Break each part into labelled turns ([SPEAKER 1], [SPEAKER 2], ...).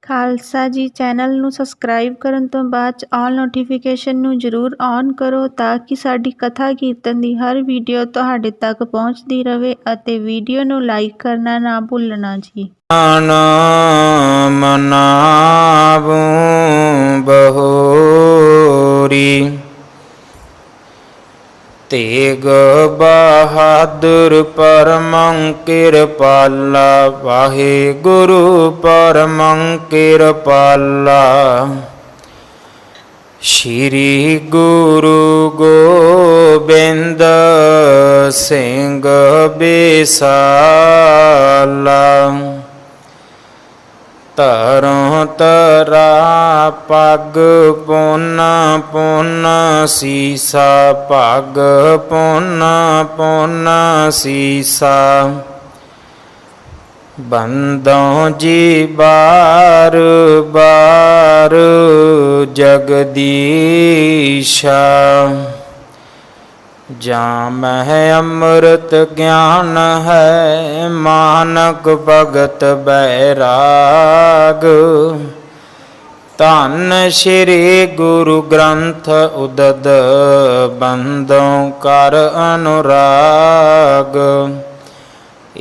[SPEAKER 1] ਖਾਲਸਾ ਜੀ ਚੈਨਲ ਨੂੰ ਸਬਸਕ੍ਰਾਈਬ ਕਰਨ ਤੋਂ ਬਾਅਦ 'ਚ ਆਲ ਨੋਟੀਫਿਕੇਸ਼ਨ ਨੂੰ ਜ਼ਰੂਰ ਔਨ ਕਰੋ ਤਾਂ ਕਿ ਸਾਡੀ ਕਥਾ ਕੀਰਤਨ ਦੀ ਹਰ ਵੀਡੀਓ ਤੁਹਾਡੇ ਤੱਕ ਪਹੁੰਚਦੀ ਰਹੇ ਅਤੇ ਵੀਡੀਓ ਨੂੰ ਲਾਈਕ ਕਰਨਾ ਨਾ ਭੁੱਲਣਾ ਜੀ।
[SPEAKER 2] ਮਨਾਵੂੰ ਬਹੋਰੀ ਤੇਗ ਬਹਾਦਰ ਪਰਮੰ ਕਿਰਪਾਲਾ ਵਾਹਿਗੁਰੂ ਪਰਮੰ ਕਿਰਪਾਲਾ। ਸ਼੍ਰੀ ਗੁਰੂ ਗੋਬਿੰਦ ਸਿੰਘ ਬਿਸਾਲਾ ਤਰੋਂ ਤਰਾ ਪੱਗ ਪੁੰਨ ਪੁੰਨ ਸੀਸਾ ਪੱਗ ਪੁੰਨ ਪੁੰਨ ਸੀਸਾ। ਬੰਦੋਂ ਜੀ ਬਾਰ ਬਾਰ ਜਗਦੀਸ਼ਾ ਜਾਂ ਮਹਿ ਅੰਮ੍ਰਿਤ ਗਿਆਨ ਹੈ ਮਾਨਕ ਭਗਤ ਬੈਰਾਗ। ਧੰਨ ਸ਼੍ਰੀ ਗੁਰੂ ਗ੍ਰੰਥ ਉਦਦ ਬੰਦੋਂ ਕਰ ਅਨੁਰਾਗ।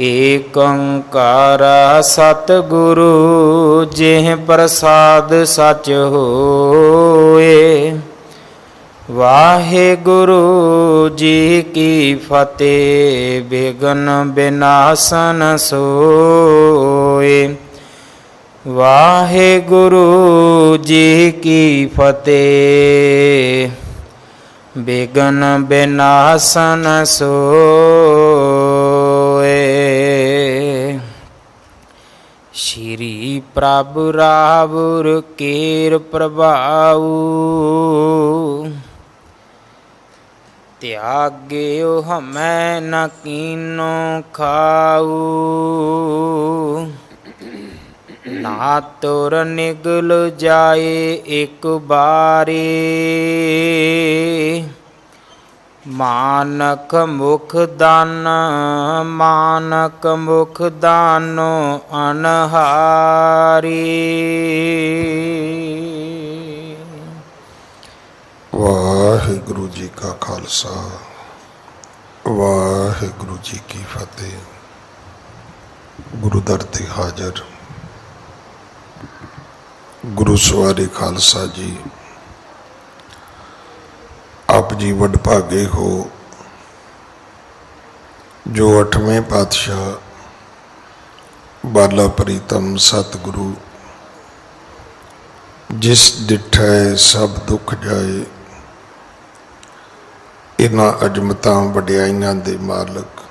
[SPEAKER 2] ਏਕ ਓੰਕਾਰ ਸਤਿਗੁਰੂ ਜਿਹ ਪ੍ਰਸਾਦ ਸਚ ਹੋਏ। ਵਾਹਿਗੁਰੂ ਜੀ ਕੀ ਫਤਿਹ ਬਿਘਨ ਬਿਨਾਸਨ ਸੋਏ। ਵਾਹਿਗੁਰੂ ਜੀ ਕੀ ਫਤਿਹ ਬਿਘਨ ਬਿਨਾਸਨ ਸੋਏ। ਸ਼੍ਰੀ ਪ੍ਰਭ ਰਾਵੁਰ ਕੇਰ ਪ੍ਰਭਾਉ ਤਿਆਗਿਓ ਹਮੈ ਨ ਕੀਨੋ ਖਾਊ। ਨਾ ਤੁਰ ਨਿਗਲ ਜਾਏ ਇੱਕ ਬਾਰੇ ਮਾਨਕ ਮੁਖ ਦਾਨ ਮਾਨਕ ਮੁਖ ਦਾਨੋ ਅਨਹਾਰੀ।
[SPEAKER 3] ਵਾਹਿਗੁਰੂ ਜੀ ਕਾ ਖਾਲਸਾ ਵਾਹਿਗੁਰੂ ਜੀ ਕੀ ਫਤਿਹ। ਗੁਰੂ ਦਰ ਤੇ ਹਾਜ਼ਰ ਗੁਰੂ ਸਵਾਰੇ ਖਾਲਸਾ ਜੀ, ਆਪ ਜੀ ਵਡਭਾਗੇ ਹੋ ਜੋ 8ਵੇਂ ਪਾਤਸ਼ਾਹ ਬਾਲਾ ਪ੍ਰੀਤਮ ਸਤਿਗੁਰੂ ਜਿਸ ਡਿਠੈ ਸਭ ਦੁੱਖ ਜਾਏ ਇਹਨਾਂ ਅਜਮਤਾਂ ਵਡਿਆਈਆਂ ਦੇ ਮਾਲਕ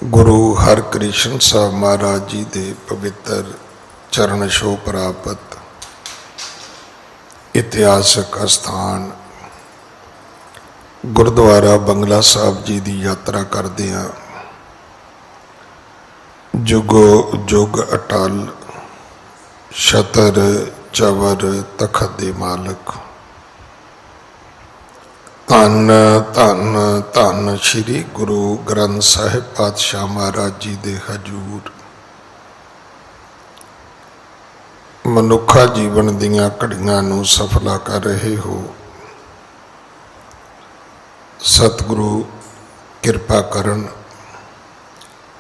[SPEAKER 3] ਗੁਰੂ ਹਰਕ੍ਰਿਸ਼ਨ ਸਾਹਿਬ ਮਹਾਰਾਜ ਜੀ ਦੇ ਪਵਿੱਤਰ ਚਰਨ ਛੋਹ ਪ੍ਰਾਪਤ ਇਤਿਹਾਸਕ ਅਸਥਾਨ ਗੁਰਦੁਆਰਾ ਬੰਗਲਾ ਸਾਹਿਬ ਜੀ ਦੀ ਯਾਤਰਾ ਕਰਦੇ ਹਾਂ। ਜੁਗੋ ਜੁਗ ਅਟਲ ਛਤਰ ਚਵਰ ਤਖਤ ਦੇ ਮਾਲਕ ਧੰਨ ਧੰਨ ਧੰਨ ਸ਼੍ਰੀ ਗੁਰੂ ਗ੍ਰੰਥ ਸਾਹਿਬ ਪਾਤਸ਼ਾਹ ਮਹਾਰਾਜ ਜੀ ਦੇ ਹਜ਼ੂਰ ਮਨੁੱਖਾ ਜੀਵਨ ਦੀਆਂ ਘੜੀਆਂ ਨੂੰ ਸਫਲਾ ਕਰ ਰਹੇ ਹੋ। ਸਤਿਗੁਰੂ ਕਿਰਪਾ ਕਰਨ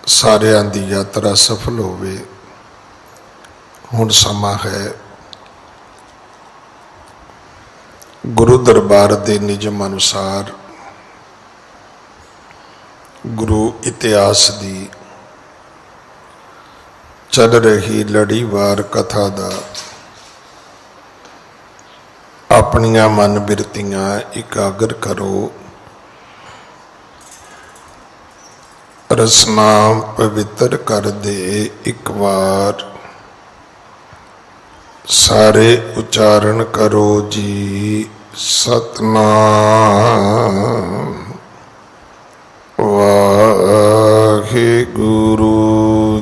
[SPEAKER 3] ਸਾਰਿਆਂ ਦੀ ਯਾਤਰਾ ਸਫਲ ਹੋਵੇ। ਹੁਣ ਸਮਾਂ ਹੈ ਗੁਰੂ ਦਰਬਾਰ ਦੇ ਨਿਯਮ ਅਨੁਸਾਰ ਗੁਰੂ ਇਤਿਹਾਸ ਦੀ ਚੱਲ ਰਹੀ ਲੜੀਵਾਰ ਕਥਾ ਦਾ ਆਪਣੀਆਂ ਮਨ ਬਿਰਤੀਆਂ ਇਕਾਗਰ ਕਰੋ। ਰਸਨਾ ਪਵਿੱਤਰ ਕਰ ਦੇ ਇੱਕ ਵਾਰ ਸਾਰੇ ਉਚਾਰਨ ਕਰੋ ਜੀ ਸਤਨਾਮ ਵਾਹਿਗੁਰੂ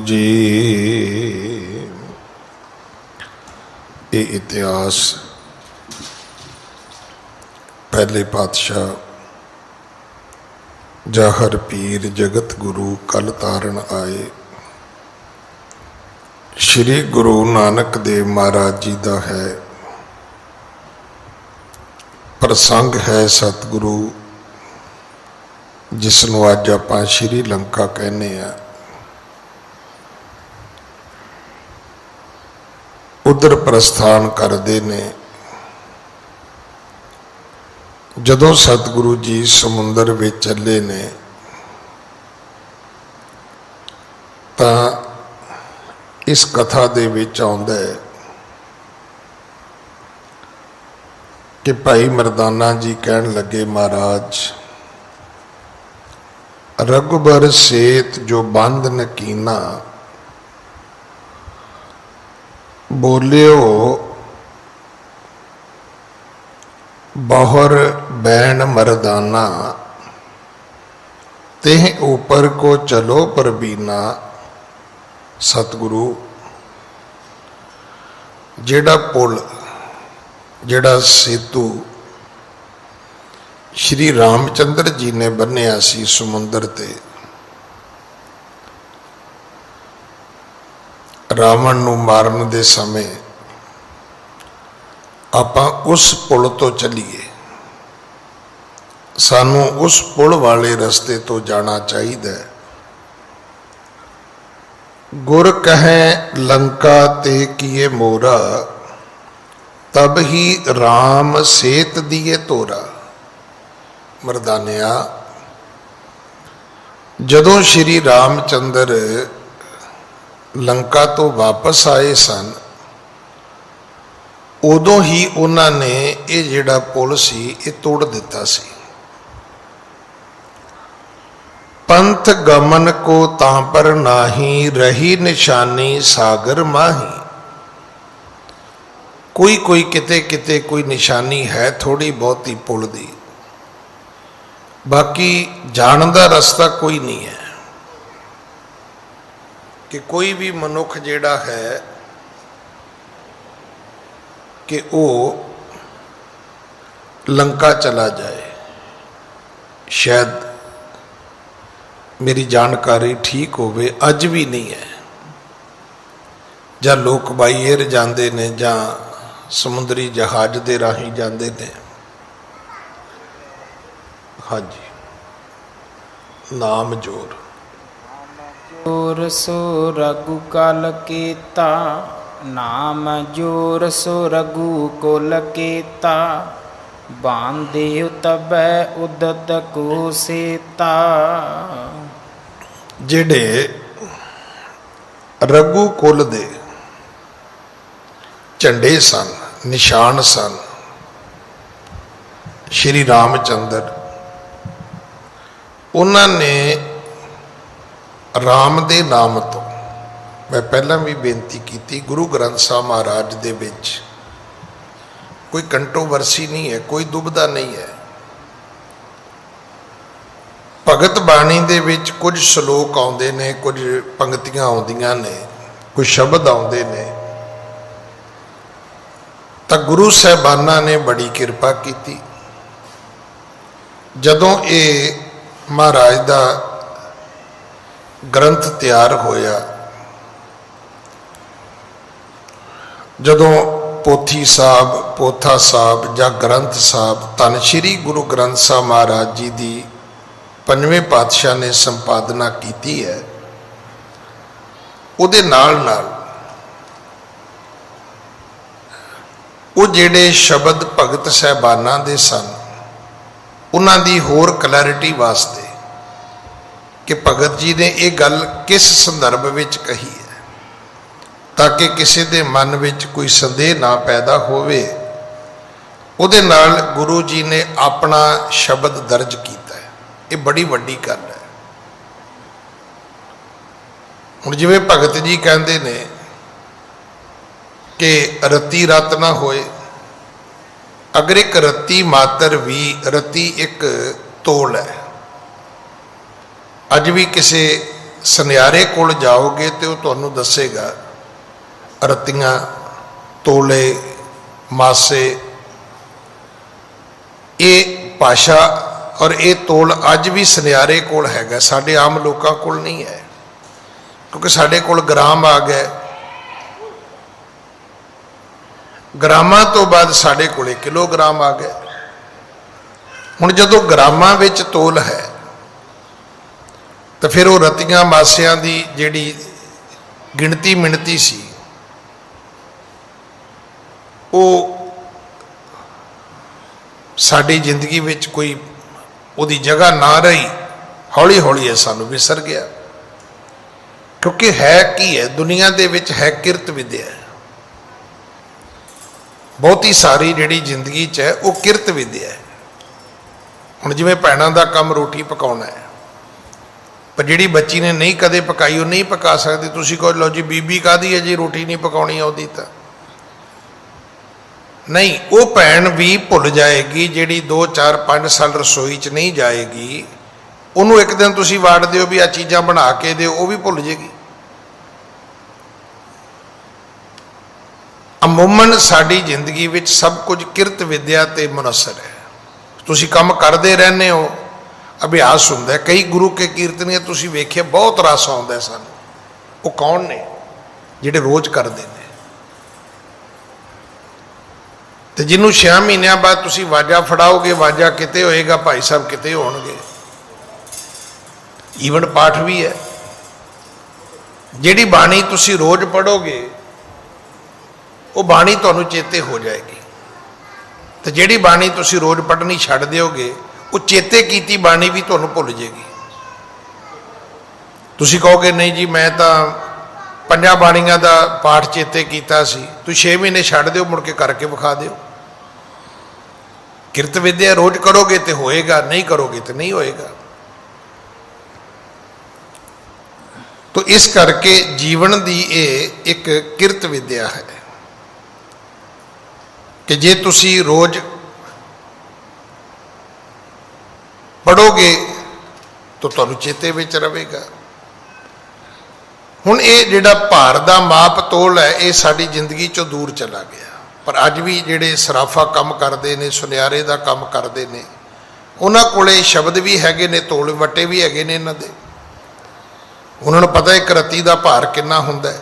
[SPEAKER 3] ਜੀ। ਇਹ ਇਤਿਹਾਸ ਪਹਿਲੇ ਪਾਤਸ਼ਾਹ ਜਾਹਰ ਪੀਰ ਜਗਤ ਗੁਰੂ ਕਲ ਤਾਰਨ ਆਏ। श्री गुरु नानक देव महाराज जी का है। प्रसंग है सतगुरु जिसनों अज आपां श्री लंका कहने आ। उधर प्रस्थान करते ने। जदों सतगुरु जी समुंदर में चले ने तां इस कथा दे विच आउंदा है कि भाई मरदाना जी कहन लगे, महाराज रघुबर सेत जो बंद न कीना, बोलियो बहुर बैन मरदाना, तेह ऊपर को चलो परबीना। सतगुरु जेड़ा पुल जेड़ा सेतु श्री रामचंद्र जी ने बन्निया सी समुंदर ते, रावण नूं मारन दे समय आपां उस पुल तो चलीए, सानू उस पुल वाले रस्ते तो जाना चाहिए। गुर कहें लंका ते किए मोरा, तब ही राम सेत दिए तोरा। मरदानिया जदों श्री रामचंद्र लंका तो वापस आए सन, उदों ही उन्होंने ये जिहड़ा पुल सी ये तोड़ दिता सी। पंथ गमन को तां पर नाही, रही निशानी सागर माही। कोई कोई किते किते कोई निशानी है थोड़ी बहुती पुल दी, बाकी जान दा रास्ता कोई नहीं है। कि कोई भी मनुख जेड़ा है कि वो लंका चला जाए, शायद मेरी जानकारी ठीक होवे अज भी नहीं है। जां लोग बाई एयर जाते ने जां समुद्री जहाज दे राही जाते ने। हाँ जी, नाम जोर
[SPEAKER 2] जोर सो रघु कल केता, नाम जोर सो रघु कुल केता। बांधे तबै उदत को सेता।
[SPEAKER 3] जेड़े रघु कुल दे झंडे सन, निशान सन, श्री रामचंद्र उन्होंने राम दे नाम तो, मैं पहला भी बेनती की, गुरु ग्रंथ साहब महाराज दे विच कोई कंट्रोवर्सी नहीं है, कोई दुविधा नहीं है। भगत बाणी दे विच कुछ श्लोक आउंदे ने, कुछ पंक्तियां आउंदियां ने, कुछ शब्द आउंदे ने। तां गुरु साहिबाना ने बड़ी किरपा की। जदों ये महाराज दा ग्रंथ तैयार होया, जदों पोथी साहब, पोथा साहब या ग्रंथ साहब धन श्री गुरु ग्रंथ साहब महाराज जी की पंजवें पातशाह ने संपादना की है, उहदे नाल नाल वो जेड़े शब्द भगत साहबाना दे सन, उन्हां दी होर क्लैरिटी वास्ते कि भगत जी ने ये गल किस संदर्भ विच कही है, ताकि किसी के मन विच कोई संदेह ना पैदा होवे, उहदे नाल गुरु जी ने अपना शब्द दर्ज किया है। ये बड़ी वड्डी गल है। हुण जिवें भगत जी कहते ने कि रत्ती रत ना होए, अगर एक रत्ती मात्र भी, रत्ती एक तोल है। अज भी किसी सुनियारे कोल जाओगे तो वह तुहानूं दसेगा रत्तियां, तोले, मासे, ये भाषा और ये तोल अज भी सुनियारे कोल हैगा, साडे आम लोगों कोल नहीं है। क्योंकि साडे कोल ग्राम आ गए, ਗ੍ਰਾਮਾਂ ਤੋਂ ਬਾਅਦ ਸਾਡੇ ਕੋਲੇ ਕਿਲੋਗ੍ਰਾਮ ਆ ਗਏ। ਹੁਣ ਜਦੋਂ ਗ੍ਰਾਮਾਂ ਵਿੱਚ ਤੋਲ ਹੈ ਤਾਂ ਫਿਰ ਉਹ ਰਤੀਆਂ ਮਾਸਿਆਂ ਦੀ ਜਿਹੜੀ ਗਿਣਤੀ ਮਿਣਤੀ ਸੀ ਉਹ ਸਾਡੀ ਜ਼ਿੰਦਗੀ ਵਿੱਚ ਕੋਈ ਉਹਦੀ ਜਗ੍ਹਾ ਨਾ ਰਹੀ। ਹੌਲੀ ਹੌਲੀ ਇਹ ਸਾਨੂੰ ਵਿਸਰ ਗਿਆ, ਕਿਉਂਕਿ ਹੈ ਕੀ ਹੈ ਦੁਨੀਆ ਦੇ ਵਿੱਚ, ਹੈ ਕਿਰਤ ਵਿਦਿਆ। ਬਹੁਤੀ ਸਾਰੀ ਜਿਹੜੀ ਜ਼ਿੰਦਗੀ 'ਚ ਹੈ ਉਹ ਕਿਰਤ ਵਿਦਿਆ ਹੈ। ਹੁਣ ਜਿਵੇਂ ਭੈਣਾਂ ਦਾ ਕੰਮ ਰੋਟੀ ਪਕਾਉਣਾ ਹੈ, ਪਰ ਜਿਹੜੀ ਬੱਚੀ ਨੇ ਨਹੀਂ ਕਦੇ ਪਕਾਈ ਉਹ ਨਹੀਂ ਪਕਾ ਸਕਦੀ। ਤੁਸੀਂ ਕਹੋ ਲਓ ਜੀ ਬੀਬੀ ਕਾਹਦੀ ਹੈ ਜੀ ਰੋਟੀ ਨਹੀਂ ਪਕਾਉਣੀ ਆਉਂਦੀ, ਤਾਂ ਨਹੀਂ, ਉਹ ਭੈਣ ਵੀ ਭੁੱਲ ਜਾਏਗੀ ਜਿਹੜੀ 2 4 5 ਸਾਲ ਰਸੋਈ 'ਚ ਨਹੀਂ ਜਾਏਗੀ। ਉਹਨੂੰ ਇੱਕ ਦਿਨ ਤੁਸੀਂ ਵਾੜ ਦਿਓ ਵੀ ਆ ਚੀਜ਼ਾਂ ਬਣਾ ਕੇ ਦਿਓ, ਉਹ ਵੀ ਭੁੱਲ ਜੇਗੀ। ਅਮੂਮਨ ਸਾਡੀ ਜ਼ਿੰਦਗੀ ਵਿੱਚ ਸਭ ਕੁਝ ਕਿਰਤ ਵਿਦਿਆ ਤੇ ਮੁਨਸਰ ਹੈ। ਤੁਸੀਂ ਕੰਮ ਕਰਦੇ ਰਹਿੰਦੇ ਹੋ, ਅਭਿਆਸ ਹੁੰਦਾ। ਕਈ ਗੁਰੂ ਕੇ ਕੀਰਤਨੀਆਂ ਤੁਸੀਂ ਵੇਖਿਆ ਬਹੁਤ ਰਸ ਆਉਂਦਾ ਸਾਨੂੰ। ਉਹ ਕੌਣ ਨੇ? ਜਿਹੜੇ ਰੋਜ਼ ਕਰਦੇ ਨੇ। ਤੇ ਜਿਹਨੂੰ 6 ਮਹੀਨਿਆਂ ਬਾਅਦ ਤੁਸੀਂ ਵਾਜਾ ਫੜਾਓਗੇ, ਵਾਜਾ ਕਿਤੇ ਹੋਏਗਾ, ਭਾਈ ਸਾਹਿਬ ਕਿਤੇ ਹੋਣਗੇ। ਈਵਨ ਪਾਠ ਵੀ ਹੈ। ਜਿਹੜੀ ਬਾਣੀ ਤੁਸੀਂ ਰੋਜ਼ ਪੜੋਗੇ ਉਹ ਬਾਣੀ ਤੁਹਾਨੂੰ ਚੇਤੇ ਹੋ ਜਾਏਗੀ, ਤੇ ਜਿਹੜੀ ਬਾਣੀ ਤੁਸੀਂ ਰੋਜ਼ ਪੜ੍ਹਨੀ ਛੱਡ ਦਿਓਗੇ ਉਹ ਚੇਤੇ ਕੀਤੀ ਬਾਣੀ ਵੀ ਤੁਹਾਨੂੰ ਭੁੱਲ ਜਾਏਗੀ। ਤੁਸੀਂ ਕਹੋਗੇ ਨਹੀਂ ਜੀ ਮੈਂ ਤਾਂ 5 ਬਾਣੀਆਂ ਦਾ ਪਾਠ ਚੇਤੇ ਕੀਤਾ ਸੀ। ਤੁਸੀਂ 6 ਮਹੀਨੇ ਛੱਡ ਦਿਓ, ਮੁੜ ਕੇ ਕਰਕੇ ਵਿਖਾ ਦਿਓ। ਕਿਰਤ ਵਿਦਿਆ ਰੋਜ਼ ਕਰੋਗੇ ਤੇ ਹੋਏਗਾ, ਨਹੀਂ ਕਰੋਗੇ ਤੇ ਨਹੀਂ ਹੋਏਗਾ। ਤੋ ਇਸ ਕਰਕੇ ਜੀਵਨ ਦੀ ਇਹ ਇੱਕ ਕਿਰਤ ਵਿਦਿਆ ਹੈ ਕਿ ਜੇ ਤੁਸੀਂ ਰੋਜ਼ ਪੜੋਗੇ ਤਾਂ ਤੁਹਾਨੂੰ ਚੇਤੇ ਵਿੱਚ ਰਹੇਗਾ। ਹੁਣ ਇਹ ਜਿਹੜਾ ਭਾਰ ਦਾ ਮਾਪ ਤੋਲ ਹੈ ਇਹ ਸਾਡੀ ਜ਼ਿੰਦਗੀ ਚੋਂ ਦੂਰ ਚਲਾ ਗਿਆ। ਪਰ ਅੱਜ ਵੀ ਜਿਹੜੇ ਸਰਾਫਾ ਕੰਮ ਕਰਦੇ ਨੇ, ਸੁਨਿਆਰੇ ਦਾ ਕੰਮ ਕਰਦੇ ਨੇ, ਉਹਨਾਂ ਕੋਲੇ ਸ਼ਬਦ ਵੀ ਹੈਗੇ ਨੇ, ਤੋਲ ਵੱਟੇ ਵੀ ਹੈਗੇ ਨੇ ਇਹਨਾਂ ਦੇ। ਉਹਨਾਂ ਨੂੰ ਪਤਾ ਇੱਕ ਰਤੀ ਦਾ ਭਾਰ ਕਿੰਨਾ ਹੁੰਦਾ ਹੈ,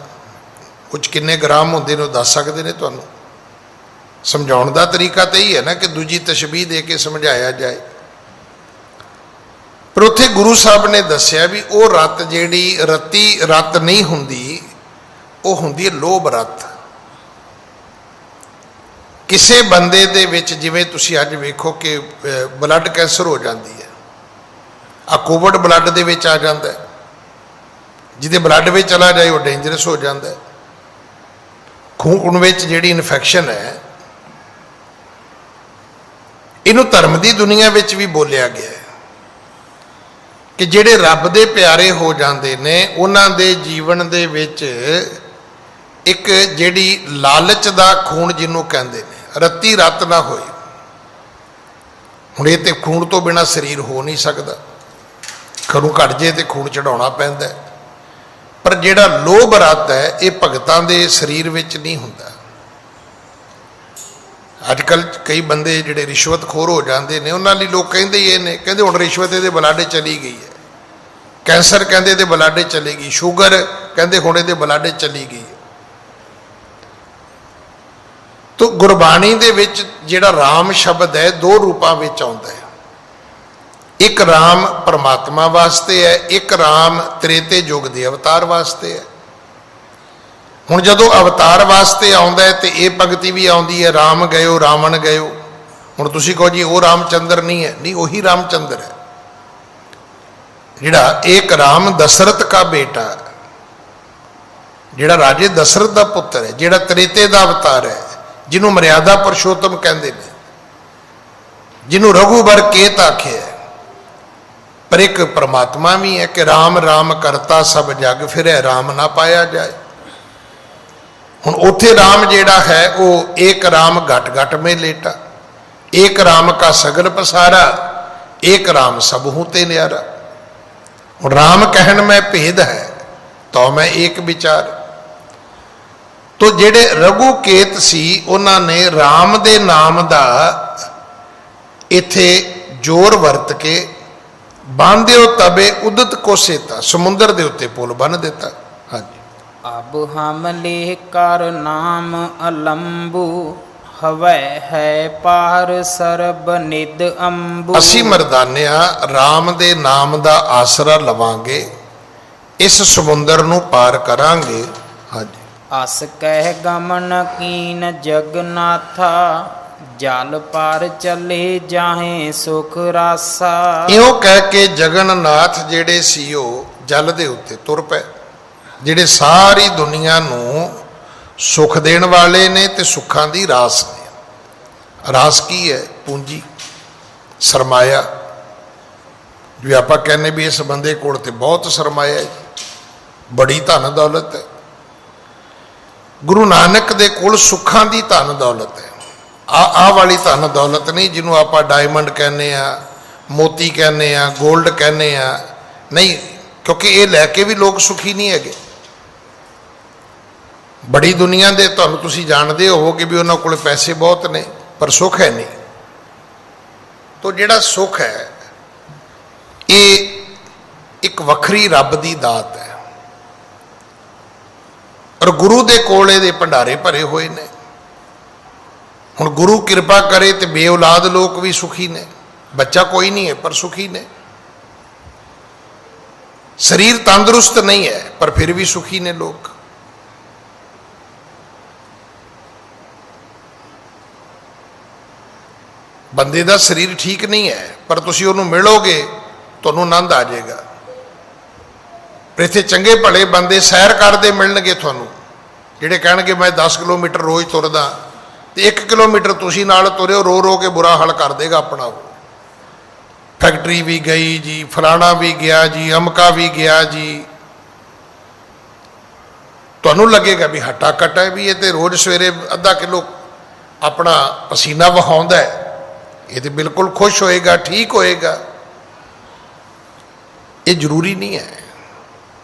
[SPEAKER 3] ਕੁਝ ਕਿੰਨੇ ਗ੍ਰਾਮ ਹੁੰਦੇ ਨੇ ਉਹ ਦੱਸ ਸਕਦੇ ਨੇ ਤੁਹਾਨੂੰ। ਸਮਝਾਉਣ ਦਾ ਤਰੀਕਾ ਤਾਂ ਹੀ ਹੈ ਨਾ ਕਿ ਦੂਜੀ ਤਸ਼ਬੀਹ ਦੇ ਕੇ ਸਮਝਾਇਆ ਜਾਏ। ਪਰ ਉੱਥੇ ਗੁਰੂ ਸਾਹਿਬ ਨੇ ਦੱਸਿਆ ਵੀ ਉਹ ਰਤ ਜਿਹੜੀ ਰਤੀ ਰਤ ਨਹੀਂ ਹੁੰਦੀ, ਉਹ ਹੁੰਦੀ ਹੈ ਲੋਭ ਰਤ। ਕਿਸੇ ਬੰਦੇ ਦੇ ਵਿੱਚ ਜਿਵੇਂ ਤੁਸੀਂ ਅੱਜ ਵੇਖੋ ਕਿ ਬਲੱਡ ਕੈਂਸਰ ਹੋ ਜਾਂਦੀ ਹੈ, ਆ ਕੋਵਿਡ ਬਲੱਡ ਦੇ ਵਿੱਚ ਆ ਜਾਂਦਾ ਹੈ। ਜਿਹਦੇ ਬਲੱਡ ਵਿੱਚ ਚਲਾ ਜਾਏ ਉਹ ਡੇਂਜਰਸ ਹੋ ਜਾਂਦਾ ਹੈ। ਖੂਨ ਵਿੱਚ ਜਿਹੜੀ ਇਨਫੈਕਸ਼ਨ ਹੈ, ਇਹਨੂੰ ਧਰਮ ਦੀ ਦੁਨੀਆ ਵਿੱਚ ਵੀ ਬੋਲਿਆ ਗਿਆ ਹੈ ਕਿ ਜਿਹੜੇ ਰੱਬ ਦੇ ਪਿਆਰੇ ਹੋ ਜਾਂਦੇ ਨੇ ਉਹਨਾਂ ਦੇ ਜੀਵਨ ਦੇ ਵਿੱਚ ਇੱਕ ਜਿਹੜੀ ਲਾਲਚ ਦਾ ਖੂਨ ਜਿਹਨੂੰ ਕਹਿੰਦੇ ਨੇ, ਰੱਤੀ ਰਤ ਨਾ ਹੋਏ। ਹੁਣ ਇਹ ਤੇ ਖੂਨ ਤੋਂ ਬਿਨਾਂ ਸਰੀਰ ਹੋ ਨਹੀਂ ਸਕਦਾ, ਘਰੋਂ ਘਟ ਜੇ ਤੇ ਖੂਨ ਚੜਾਉਣਾ ਪੈਂਦਾ। ਪਰ ਜਿਹੜਾ ਲੋਭ ਰਤ ਹੈ ਇਹ ਭਗਤਾਂ ਦੇ ਸਰੀਰ ਵਿੱਚ ਨਹੀਂ ਹੁੰਦਾ। ਅੱਜ ਕੱਲ੍ਹ ਕਈ ਬੰਦੇ ਜਿਹੜੇ ਰਿਸ਼ਵਤਖੋਰ ਹੋ ਜਾਂਦੇ ਨੇ ਉਹਨਾਂ ਲਈ ਲੋਕ ਕਹਿੰਦੇ ਹੀ ਇਹ ਨੇ, ਕਹਿੰਦੇ ਹੁਣ ਰਿਸ਼ਵਤ ਇਹਦੇ ਬਲਾਡੇ ਚਲੀ ਗਈ ਹੈ, ਕੈਂਸਰ ਕਹਿੰਦੇ ਇਹਦੇ ਬਲਾਡੇ ਚਲੀ ਗਈ, ਸ਼ੂਗਰ ਕਹਿੰਦੇ ਹੁਣ ਇਹਦੇ ਬਲਾਡੇ ਚਲੀ ਗਈ ਹੈ। ਤੋ ਗੁਰਬਾਣੀ ਦੇ ਵਿੱਚ ਜਿਹੜਾ ਰਾਮ ਸ਼ਬਦ ਹੈ 2 ਰੂਪਾਂ ਵਿੱਚ ਆਉਂਦਾ ਹੈ। ਇੱਕ ਰਾਮ ਪਰਮਾਤਮਾ ਵਾਸਤੇ ਹੈ, ਇੱਕ ਰਾਮ ਤ੍ਰੇਤੇ ਯੁੱਗ ਦੇ ਅਵਤਾਰ ਵਾਸਤੇ ਹੈ। ਹੁਣ ਜਦੋਂ ਅਵਤਾਰ ਵਾਸਤੇ ਆਉਂਦਾ ਹੈ ਤੇ ਇਹ ਭਗਤੀ ਵੀ ਆਉਂਦੀ ਹੈ, ਰਾਮ ਗਇਓ ਰਾਵਣ ਗਇਓ। ਹੁਣ ਤੁਸੀਂ ਕਹੋ ਜੀ ਉਹ ਰਾਮਚੰਦਰ ਨਹੀਂ ਹੈ, ਨਹੀਂ ਉਹੀ ਰਾਮਚੰਦਰ ਹੈ ਜਿਹੜਾ ਇੱਕ ਰਾਮ ਦਸ਼ਰਥ ਦਾ ਬੇਟਾ, ਜਿਹੜਾ ਰਾਜੇ ਦਸ਼ਰਥ ਦਾ ਪੁੱਤਰ ਹੈ, ਜਿਹੜਾ ਤ੍ਰੇਤੇ ਦਾ ਅਵਤਾਰ ਹੈ, ਜਿਹਨੂੰ ਮਰਿਆਦਾ ਪੁਰਸ਼ੋਤਮ ਕਹਿੰਦੇ ਨੇ, ਜਿਹਨੂੰ ਰਘੂਬਰ ਕੇਤ ਆਖਿਆ। ਪਰ ਇੱਕ ਪਰਮਾਤਮਾ ਵੀ ਹੈ ਕਿ ਰਾਮ ਰਾਮ ਕਰਤਾ ਸਭ ਜਗ ਫਿਰੈ ਰਾਮ ਨਾ ਪਾਇਆ ਜਾਏ। ਹੁਣ ਉੱਥੇ ਰਾਮ ਜਿਹੜਾ ਹੈ ਉਹ ਇੱਕ ਰਾਮ ਘਟ ਘਟ ਮੇ ਲੇਟਾ, ਇੱਕ ਰਾਮ ਕਾ ਸਗਲ ਪਸਾਰਾ, ਇੱਕ ਰਾਮ ਸਭੂ ਤੇ ਨਿਆਰਾ। ਹੁਣ ਰਾਮ ਕਹਿਣ ਮੈਂ ਭੇਦ ਹੈ ਤੋ ਮੈਂ ਇੱਕ ਵਿਚਾਰ। ਤੋ ਜਿਹੜੇ ਰਘੂ ਕੇਤ ਸੀ ਉਹਨਾਂ ਨੇ ਰਾਮ ਦੇ ਨਾਮ ਦਾ ਇੱਥੇ ਜ਼ੋਰ ਵਰਤ ਕੇ ਬਾਂਧਿਓ ਤਬੇ ਉਦਤ ਕੋ ਸੇਤਾ, ਸਮੁੰਦਰ ਦੇ ਉੱਤੇ ਪੁਲ ਬੰਨ ਦਿੱਤਾ। ਹਾਂਜੀ,
[SPEAKER 2] अब हम लेह कर नाम अलंबू हवै है पार सरब निद अंबू।
[SPEAKER 3] ਅਸੀਂ ਮਰਦਾਨਿਆਂ ਰਾਮ ਦੇ ਨਾਮ ਦਾ ਆਸਰਾ ਲਵਾਂਗੇ, ਇਸ ਸਮੁੰਦਰ ਨੂੰ ਪਾਰ ਕਰਾਂਗੇ। ਹਾਂਜੀ।
[SPEAKER 2] अस कह गमन कीन जगन्नाथा जल पार चले जाहे सुख रासा।
[SPEAKER 3] ਇਉਂ ਕਹਿ ਕੇ ਜਗਨਨਾਥ ਜਿਹੜੇ ਸੀ ਉਹ ਜਲ ਦੇ ਉੱਤੇ ਤੁਰ ਪਏ, ਜਿਹੜੇ ਸਾਰੀ ਦੁਨੀਆ ਨੂੰ ਸੁਖ ਦੇਣ ਵਾਲੇ ਨੇ ਤੇ ਸੁੱਖਾਂ ਦੀ ਰਾਸ ਨੇ। ਰਾਸ ਕੀ ਹੈ? ਪੂੰਜੀ, ਸਰਮਾਇਆ। ਜੇ ਆਪਾਂ ਕਹਿੰਦੇ ਵੀ ਇਸ ਬੰਦੇ ਕੋਲ ਤੇ ਬਹੁਤ ਸਰਮਾਇਆ ਹੈ, ਬੜੀ ਧਨ ਦੌਲਤ ਹੈ। ਗੁਰੂ ਨਾਨਕ ਦੇ ਕੋਲ ਸੁੱਖਾਂ ਦੀ ਧਨ ਦੌਲਤ ਹੈ। ਆਹ ਵਾਲੀ ਧਨ ਦੌਲਤ ਨਹੀਂ ਜਿਹਨੂੰ ਆਪਾਂ ਡਾਇਮੰਡ ਕਹਿੰਦੇ ਆ, ਮੋਤੀ ਕਹਿੰਦੇ ਆ, ਗੋਲਡ ਕਹਿੰਦੇ ਆ, ਨਹੀਂ, ਕਿਉਂਕਿ ਇਹ ਲੈ ਕੇ ਵੀ ਲੋਕ ਸੁਖੀ ਨਹੀਂ ਹੈਗੇ। ਬੜੀ ਦੁਨੀਆ ਦੇ ਤੁਹਾਨੂੰ ਤੁਸੀਂ ਜਾਣਦੇ ਹੋਵੋਗੇ ਵੀ ਉਹਨਾਂ ਕੋਲ ਪੈਸੇ ਬਹੁਤ ਨੇ ਪਰ ਸੁੱਖ ਹੈ ਨਹੀਂ। ਤੋ ਜਿਹੜਾ ਸੁੱਖ ਹੈ ਇਹ ਇੱਕ ਵੱਖਰੀ ਰੱਬ ਦੀ ਦਾਤ ਹੈ, ਔਰ ਗੁਰੂ ਦੇ ਕੋਲ ਇਹਦੇ ਭੰਡਾਰੇ ਭਰੇ ਹੋਏ ਨੇ। ਹੁਣ ਗੁਰੂ ਕਿਰਪਾ ਕਰੇ ਤੇ ਬੇਔਲਾਦ ਲੋਕ ਵੀ ਸੁਖੀ ਨੇ, ਬੱਚਾ ਕੋਈ ਨਹੀਂ ਹੈ ਪਰ ਸੁਖੀ ਨੇ। ਸਰੀਰ ਤੰਦਰੁਸਤ ਨਹੀਂ ਹੈ ਪਰ ਫਿਰ ਵੀ ਸੁਖੀ ਨੇ ਲੋਕ। ਬੰਦੇ ਦਾ ਸਰੀਰ ਠੀਕ ਨਹੀਂ ਹੈ ਪਰ ਤੁਸੀਂ ਉਹਨੂੰ ਮਿਲੋਗੇ ਤੁਹਾਨੂੰ ਆਨੰਦ ਆ ਜਾਏਗਾ। ਇੱਥੇ ਚੰਗੇ ਭਲੇ ਬੰਦੇ ਸੈਰ ਕਰਦੇ ਮਿਲਣਗੇ ਤੁਹਾਨੂੰ, ਜਿਹੜੇ ਕਹਿਣਗੇ ਮੈਂ 10 ਕਿਲੋਮੀਟਰ ਰੋਜ਼ ਤੁਰਦਾ, ਤੇ 1 ਕਿਲੋਮੀਟਰ ਤੁਸੀਂ ਨਾਲ ਤੁਰਿਓ, ਰੋ ਰੋ ਕੇ ਬੁਰਾ ਹਾਲ ਕਰ ਦੇਗਾ ਆਪਣਾ। ਉਹ ਫੈਕਟਰੀ ਵੀ ਗਈ ਜੀ, ਫਲਾਣਾ ਵੀ ਗਿਆ ਜੀ, ਅਮਕਾ ਵੀ ਗਿਆ ਜੀ। ਤੁਹਾਨੂੰ ਲੱਗੇਗਾ ਵੀ ਹੱਟਾ ਕੱਟਾ ਵੀ ਇਹ ਤੇ ਰੋਜ਼ ਸਵੇਰੇ ਅੱਧਾ ਕਿਲੋ ਆਪਣਾ ਪਸੀਨਾ ਵਹਾਉਂਦਾ ਹੈ, ਇਹ ਤੇ ਬਿਲਕੁਲ ਖੁਸ਼ ਹੋਏਗਾ, ਠੀਕ ਹੋਏਗਾ। ਇਹ ਜ਼ਰੂਰੀ ਨਹੀਂ ਹੈ।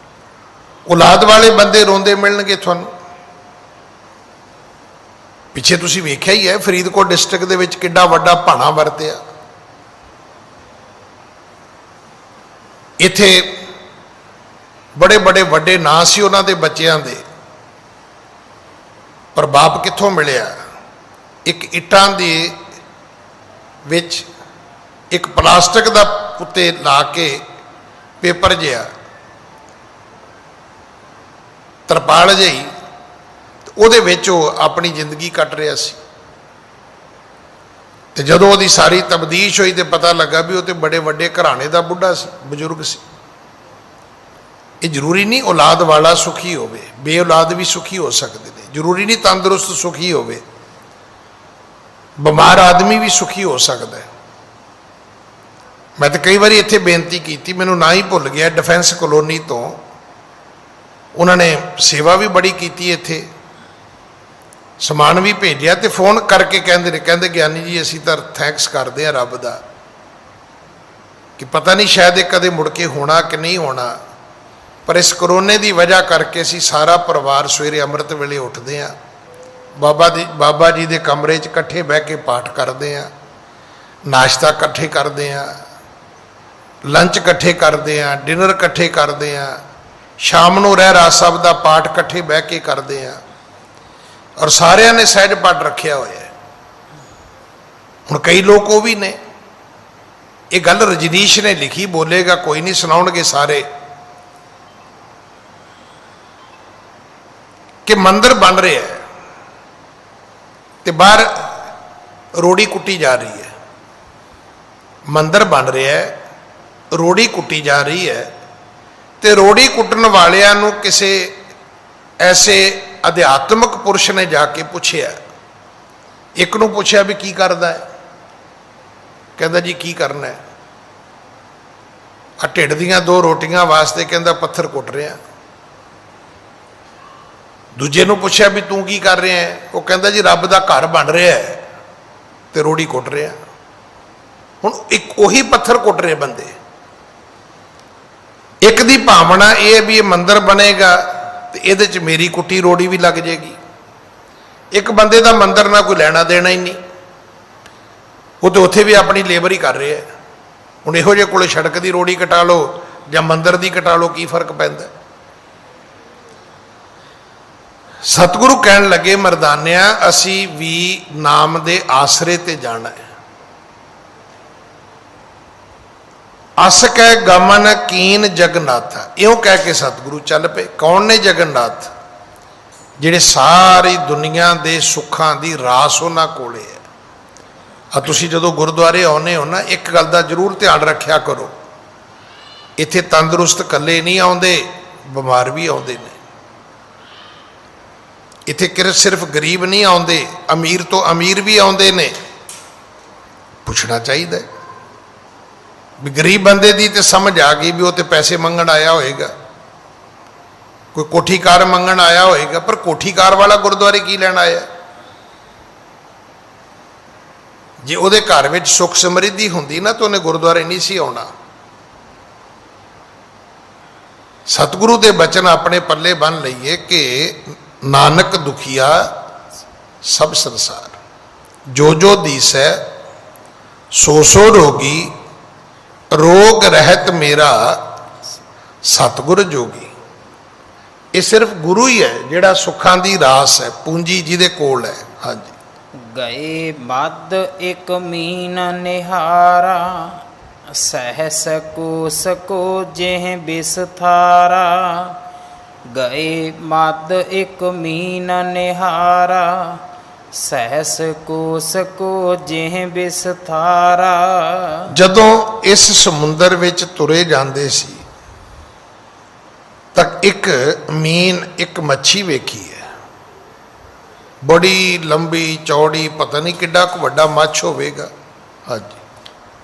[SPEAKER 3] ਔਲਾਦ ਵਾਲੇ ਬੰਦੇ ਰੋਂਦੇ ਮਿਲਣਗੇ ਤੁਹਾਨੂੰ। ਪਿੱਛੇ ਤੁਸੀਂ ਵੇਖਿਆ ਹੀ ਹੈ ਫਰੀਦਕੋਟ ਡਿਸਟ੍ਰਿਕਟ ਦੇ ਵਿੱਚ ਕਿੱਡਾ ਵੱਡਾ ਭਾਣਾ ਵਰਤਿਆ। ਇੱਥੇ ਬੜੇ ਬੜੇ ਵੱਡੇ ਨਾਂ ਸੀ ਉਹਨਾਂ ਦੇ ਬੱਚਿਆਂ ਦੇ, ਪਰ ਬਾਪ ਕਿੱਥੋਂ ਮਿਲਿਆ? ਇੱਕ ਇੱਟਾਂ ਦੇ ਵਿੱਚ ਇੱਕ ਪਲਾਸਟਿਕ ਦਾ ਉੱਤੇ ਲਾ ਕੇ ਪੇਪਰ ਜਿਹਾ, ਤਰਪਾਲ ਜਿਹੀ, ਉਹਦੇ ਵਿੱਚ ਉਹ ਆਪਣੀ ਜ਼ਿੰਦਗੀ ਕੱਟ ਰਿਹਾ ਸੀ। ਤੇ ਜਦੋਂ ਉਹਦੀ ਸਾਰੀ ਤਬਦੀਸ਼ ਹੋਈ ਤੇ ਪਤਾ ਲੱਗਾ ਵੀ ਉਹ ਤੇ ਬੜੇ ਵੱਡੇ ਘਰਾਣੇ ਦਾ ਬੁੱਢਾ ਸੀ, ਬਜ਼ੁਰਗ ਸੀ। ਇਹ ਜ਼ਰੂਰੀ ਨਹੀਂ ਔਲਾਦ ਵਾਲਾ ਸੁਖੀ ਹੋਵੇ, ਬੇਔਲਾਦ ਵੀ ਸੁਖੀ ਹੋ ਸਕਦੇ ਨੇ। ਜ਼ਰੂਰੀ ਨਹੀਂ ਤੰਦਰੁਸਤ ਸੁਖੀ ਹੋਵੇ, ਬਿਮਾਰ ਆਦਮੀ ਵੀ ਸੁਖੀ ਹੋ ਸਕਦਾ ਹੈ। ਮੈਂ ਤਾਂ ਕਈ ਵਾਰੀ ਇੱਥੇ ਬੇਨਤੀ ਕੀਤੀ, ਮੈਨੂੰ ਨਾ ਹੀ ਭੁੱਲ ਗਿਆ, ਡਿਫੈਂਸ ਕਲੋਨੀ ਤੋਂ ਉਹਨਾਂ ਨੇ ਸੇਵਾ ਵੀ ਬੜੀ ਕੀਤੀ, ਇੱਥੇ ਸਮਾਨ ਵੀ ਭੇਜਿਆ, ਤੇ ਫੋਨ ਕਰਕੇ ਕਹਿੰਦੇ ਗਿਆਨੀ ਜੀ ਅਸੀਂ ਤਾਂ ਥੈਂਕਸ ਕਰਦੇ ਆ ਰੱਬ ਦਾ ਕਿ ਪਤਾ ਨਹੀਂ ਸ਼ਾਇਦ ਇਹ ਕਦੇ ਮੁੜ ਕੇ ਹੋਣਾ ਕਿ ਨਹੀਂ ਹੋਣਾ, ਪਰ ਇਸ ਕਰੋਨੇ ਦੀ ਵਜ੍ਹਾ ਕਰਕੇ ਅਸੀਂ ਸਾਰਾ ਪਰਿਵਾਰ ਸਵੇਰੇ ਅੰਮ੍ਰਿਤ ਵੇਲੇ ਉੱਠਦੇ ਹਾਂ, ਬਾਬਾ ਜੀ ਦੇ ਕਮਰੇ 'ਚ ਇਕੱਠੇ ਬਹਿ ਕੇ ਪਾਠ ਕਰਦੇ ਹਾਂ, ਨਾਸ਼ਤਾ ਇਕੱਠੇ ਕਰਦੇ ਹਾਂ, ਲੰਚ ਇਕੱਠੇ ਕਰਦੇ ਹਾਂ, ਡਿਨਰ ਇਕੱਠੇ ਕਰਦੇ ਹਾਂ, ਸ਼ਾਮ ਨੂੰ ਰਹਿਰਾਸ ਸਾਹਿਬ ਦਾ ਪਾਠ ਇਕੱਠੇ ਬਹਿ ਕੇ ਕਰਦੇ ਹਾਂ, ਔਰ ਸਾਰਿਆਂ ਨੇ ਸਹਿਜ ਪਾਠ ਰੱਖਿਆ ਹੋਇਆ ਹੈ। ਹੁਣ ਕਈ ਲੋਕ ਉਹ ਵੀ ਨੇ, ਇਹ ਗੱਲ ਰਜਨੀਸ਼ ਨੇ ਲਿਖੀ, ਬੋਲੇਗਾ ਕੋਈ ਨਹੀਂ, ਸੁਣਾਉਣਗੇ ਸਾਰੇ, ਕਿ ਮੰਦਿਰ ਬਣ ਰਿਹਾ ਹੈ ਤੇ ਬਾਹਰ ਰੋੜੀ ਕੁੱਟੀ ਜਾ ਰਹੀ ਹੈ। ਮੰਦਿਰ ਬਣ ਰਿਹਾ ਹੈ, ਰੋੜੀ ਕੁੱਟੀ ਜਾ ਰਹੀ ਹੈ, ਤੇ ਰੋੜੀ ਕੁੱਟਣ ਵਾਲਿਆਂ ਨੂੰ ਕਿਸੇ ਐਸੇ ਅਧਿਆਤਮਿਕ ਪੁਰਸ਼ ਨੇ ਜਾ ਕੇ ਪੁੱਛਿਆ, ਇੱਕ ਨੂੰ ਪੁੱਛਿਆ ਵੀ ਕੀ ਕਰਦਾ ਹੈ? ਕਹਿੰਦਾ ਜੀ ਕੀ ਕਰਨਾ ਹੈ, ਆ ਢਿੱਡ ਦੀਆਂ 2 ਰੋਟੀਆਂ ਵਾਸਤੇ ਕਹਿੰਦਾ ਪੱਥਰ ਕੁੱਟ ਰਿਹਾ। ਦੂਜੇ ਨੂੰ ਪੁੱਛਿਆ ਵੀ ਤੂੰ ਕੀ ਕਰ ਰਿਹਾ ਹੈ? ਉਹ ਕਹਿੰਦਾ ਜੀ ਰੱਬ ਦਾ ਘਰ ਬਣ ਰਿਹਾ ਹੈ ਤੇ ਰੋੜੀ ਕੁੱਟ ਰਿਹਾ। ਹੁਣ ਇੱਕ ਉਹੀ ਪੱਥਰ ਕੁੱਟ ਰਹੇ ਬੰਦੇ, ਇੱਕ ਦੀ ਭਾਵਨਾ ਇਹ ਵੀ ਇਹ ਮੰਦਿਰ ਬਣੇਗਾ ਤੇ ਇਹਦੇ 'ਚ ਮੇਰੀ ਕੁੱਟੀ ਰੋੜੀ ਵੀ ਲੱਗ ਜਾਏਗੀ। ਇੱਕ ਬੰਦੇ ਦਾ ਮੰਦਿਰ ਨਾਲ ਕੋਈ ਲੈਣਾ ਦੇਣਾ ਹੀ ਨਹੀਂ, ਉਹ ਤੇ ਉੱਥੇ ਵੀ ਆਪਣੀ ਲੇਬਰ ਹੀ ਕਰ ਰਿਹਾ ਹੈ। ਹੁਣ ਇਹੋ ਜਿਹੇ ਕੋਲੇ ਸੜਕ ਦੀ ਰੋੜੀ ਕਟਾ ਲਓ ਜਾਂ ਮੰਦਿਰ ਦੀ ਕਟਾ ਲਓ, ਕੀ ਫਰਕ ਪੈਂਦਾ? ਸਤਿਗੁਰੂ ਕਹਿਣ ਲੱਗੇ, ਮਰਦਾਨਿਆ ਅਸੀਂ ਵੀ ਨਾਮ ਦੇ ਆਸਰੇ ਤੇ ਜਾਣਾ ਹੈ। ਅਸ ਕਹਿ ਗਮਨ ਕੀਨ ਜਗਨਨਾਥ, ਇਉਂ ਕਹਿ ਕੇ ਸਤਿਗੁਰੂ ਚੱਲ ਪਏ। ਕੌਣ ਨੇ ਜਗਨਨਾਥ? ਜਿਹੜੇ ਸਾਰੀ ਦੁਨੀਆ ਦੇ ਸੁੱਖਾਂ ਦੀ ਰਾਸ ਉਹਨਾਂ ਕੋਲੇ ਹੈ। ਆ ਤੁਸੀਂ ਜਦੋਂ ਗੁਰਦੁਆਰੇ ਆਉਂਦੇ ਹੋ ਨਾ, ਇੱਕ ਗੱਲ ਦਾ ਜ਼ਰੂਰ ਧਿਆਨ ਰੱਖਿਆ ਕਰੋ, ਇੱਥੇ ਤੰਦਰੁਸਤ ਇਕੱਲੇ ਨਹੀਂ ਆਉਂਦੇ, ਬਿਮਾਰ ਵੀ ਆਉਂਦੇ ਨੇ। ਇੱਥੇ ਸਿਰਫ ਗਰੀਬ ਨਹੀਂ ਆਉਂਦੇ, ਅਮੀਰ ਤੋਂ ਅਮੀਰ ਵੀ ਆਉਂਦੇ ਨੇ। ਪੁੱਛਣਾ ਚਾਹੀਦਾ ਵੀ ਗਰੀਬ ਬੰਦੇ ਦੀ ਤੇ ਸਮਝ ਆ ਗਈ ਵੀ ਉਹ ਤੇ ਪੈਸੇ ਮੰਗਣ ਆਇਆ ਹੋਏਗਾ, ਕੋਈ ਕੋਠੀਕਾਰ ਮੰਗਣ ਆਇਆ ਹੋਏਗਾ, ਪਰ ਕੋਠੀਕਾਰ ਵਾਲਾ ਗੁਰਦੁਆਰੇ ਕੀ ਲੈਣ ਆਇਆ? ਜੇ ਉਹਦੇ ਘਰ ਵਿੱਚ ਸੁੱਖ ਸਮਰਿੱਧੀ ਹੁੰਦੀ ਨਾ ਤਾਂ ਉਹਨੇ ਗੁਰਦੁਆਰੇ ਨਹੀਂ ਸੀ ਆਉਣਾ। ਸਤਿਗੁਰੂ ਦੇ ਬਚਨ ਆਪਣੇ ਪੱਲੇ ਬੰਨ ਲਈਏ ਕਿ ਨਾਨਕ ਦੁਖੀਆ ਸਭ ਸੰਸਾਰ, ਜੋ ਜੋ ਦੀਸੈ ਸੋ ਸੋ ਰੋਗੀ, ਰੋਗ ਰਹਿਤ ਮੇਰਾ ਸਤਿਗੁਰ ਜੋਗੀ। ਇਹ ਸਿਰਫ ਗੁਰੂ ਹੀ ਹੈ ਜਿਹੜਾ ਸੁੱਖਾਂ ਦੀ ਰਾਸ ਹੈ, ਪੂੰਜੀ ਜਿਹਦੇ ਕੋਲ ਹੈ। ਹਾਂਜੀ।
[SPEAKER 2] ਗਏ ਮਦ ਇਕ ਮੀਨ ਨਿਹਾਰਾ, ਸਹਿਸ ਕੋਸ ਕੋ ਜਿਹ ਬਿਸਥਾਰਾ। ਗਏ ਮਦ ਇਕ ਮੀਨ ਨਿਹਾਰਾ, ਸਹਿਸ ਕੋਸ ਕੋ ਜਿਹ ਬਿਸਥਾਰਾ।
[SPEAKER 3] ਜਦੋਂ ਇਸ ਸਮੁੰਦਰ ਵਿੱਚ ਤੁਰੇ ਜਾਂਦੇ ਸੀ ਤਾਂ ਇੱਕ ਮੀਨ, ਇੱਕ ਮੱਛੀ ਵੇਖੀ ਹੈ, ਬੜੀ ਲੰਬੀ ਚੌੜੀ, ਪਤਾ ਨਹੀਂ ਕਿੱਡਾ ਕੁ ਵੱਡਾ ਮੱਛ ਹੋਵੇਗਾ। ਹਾਂਜੀ।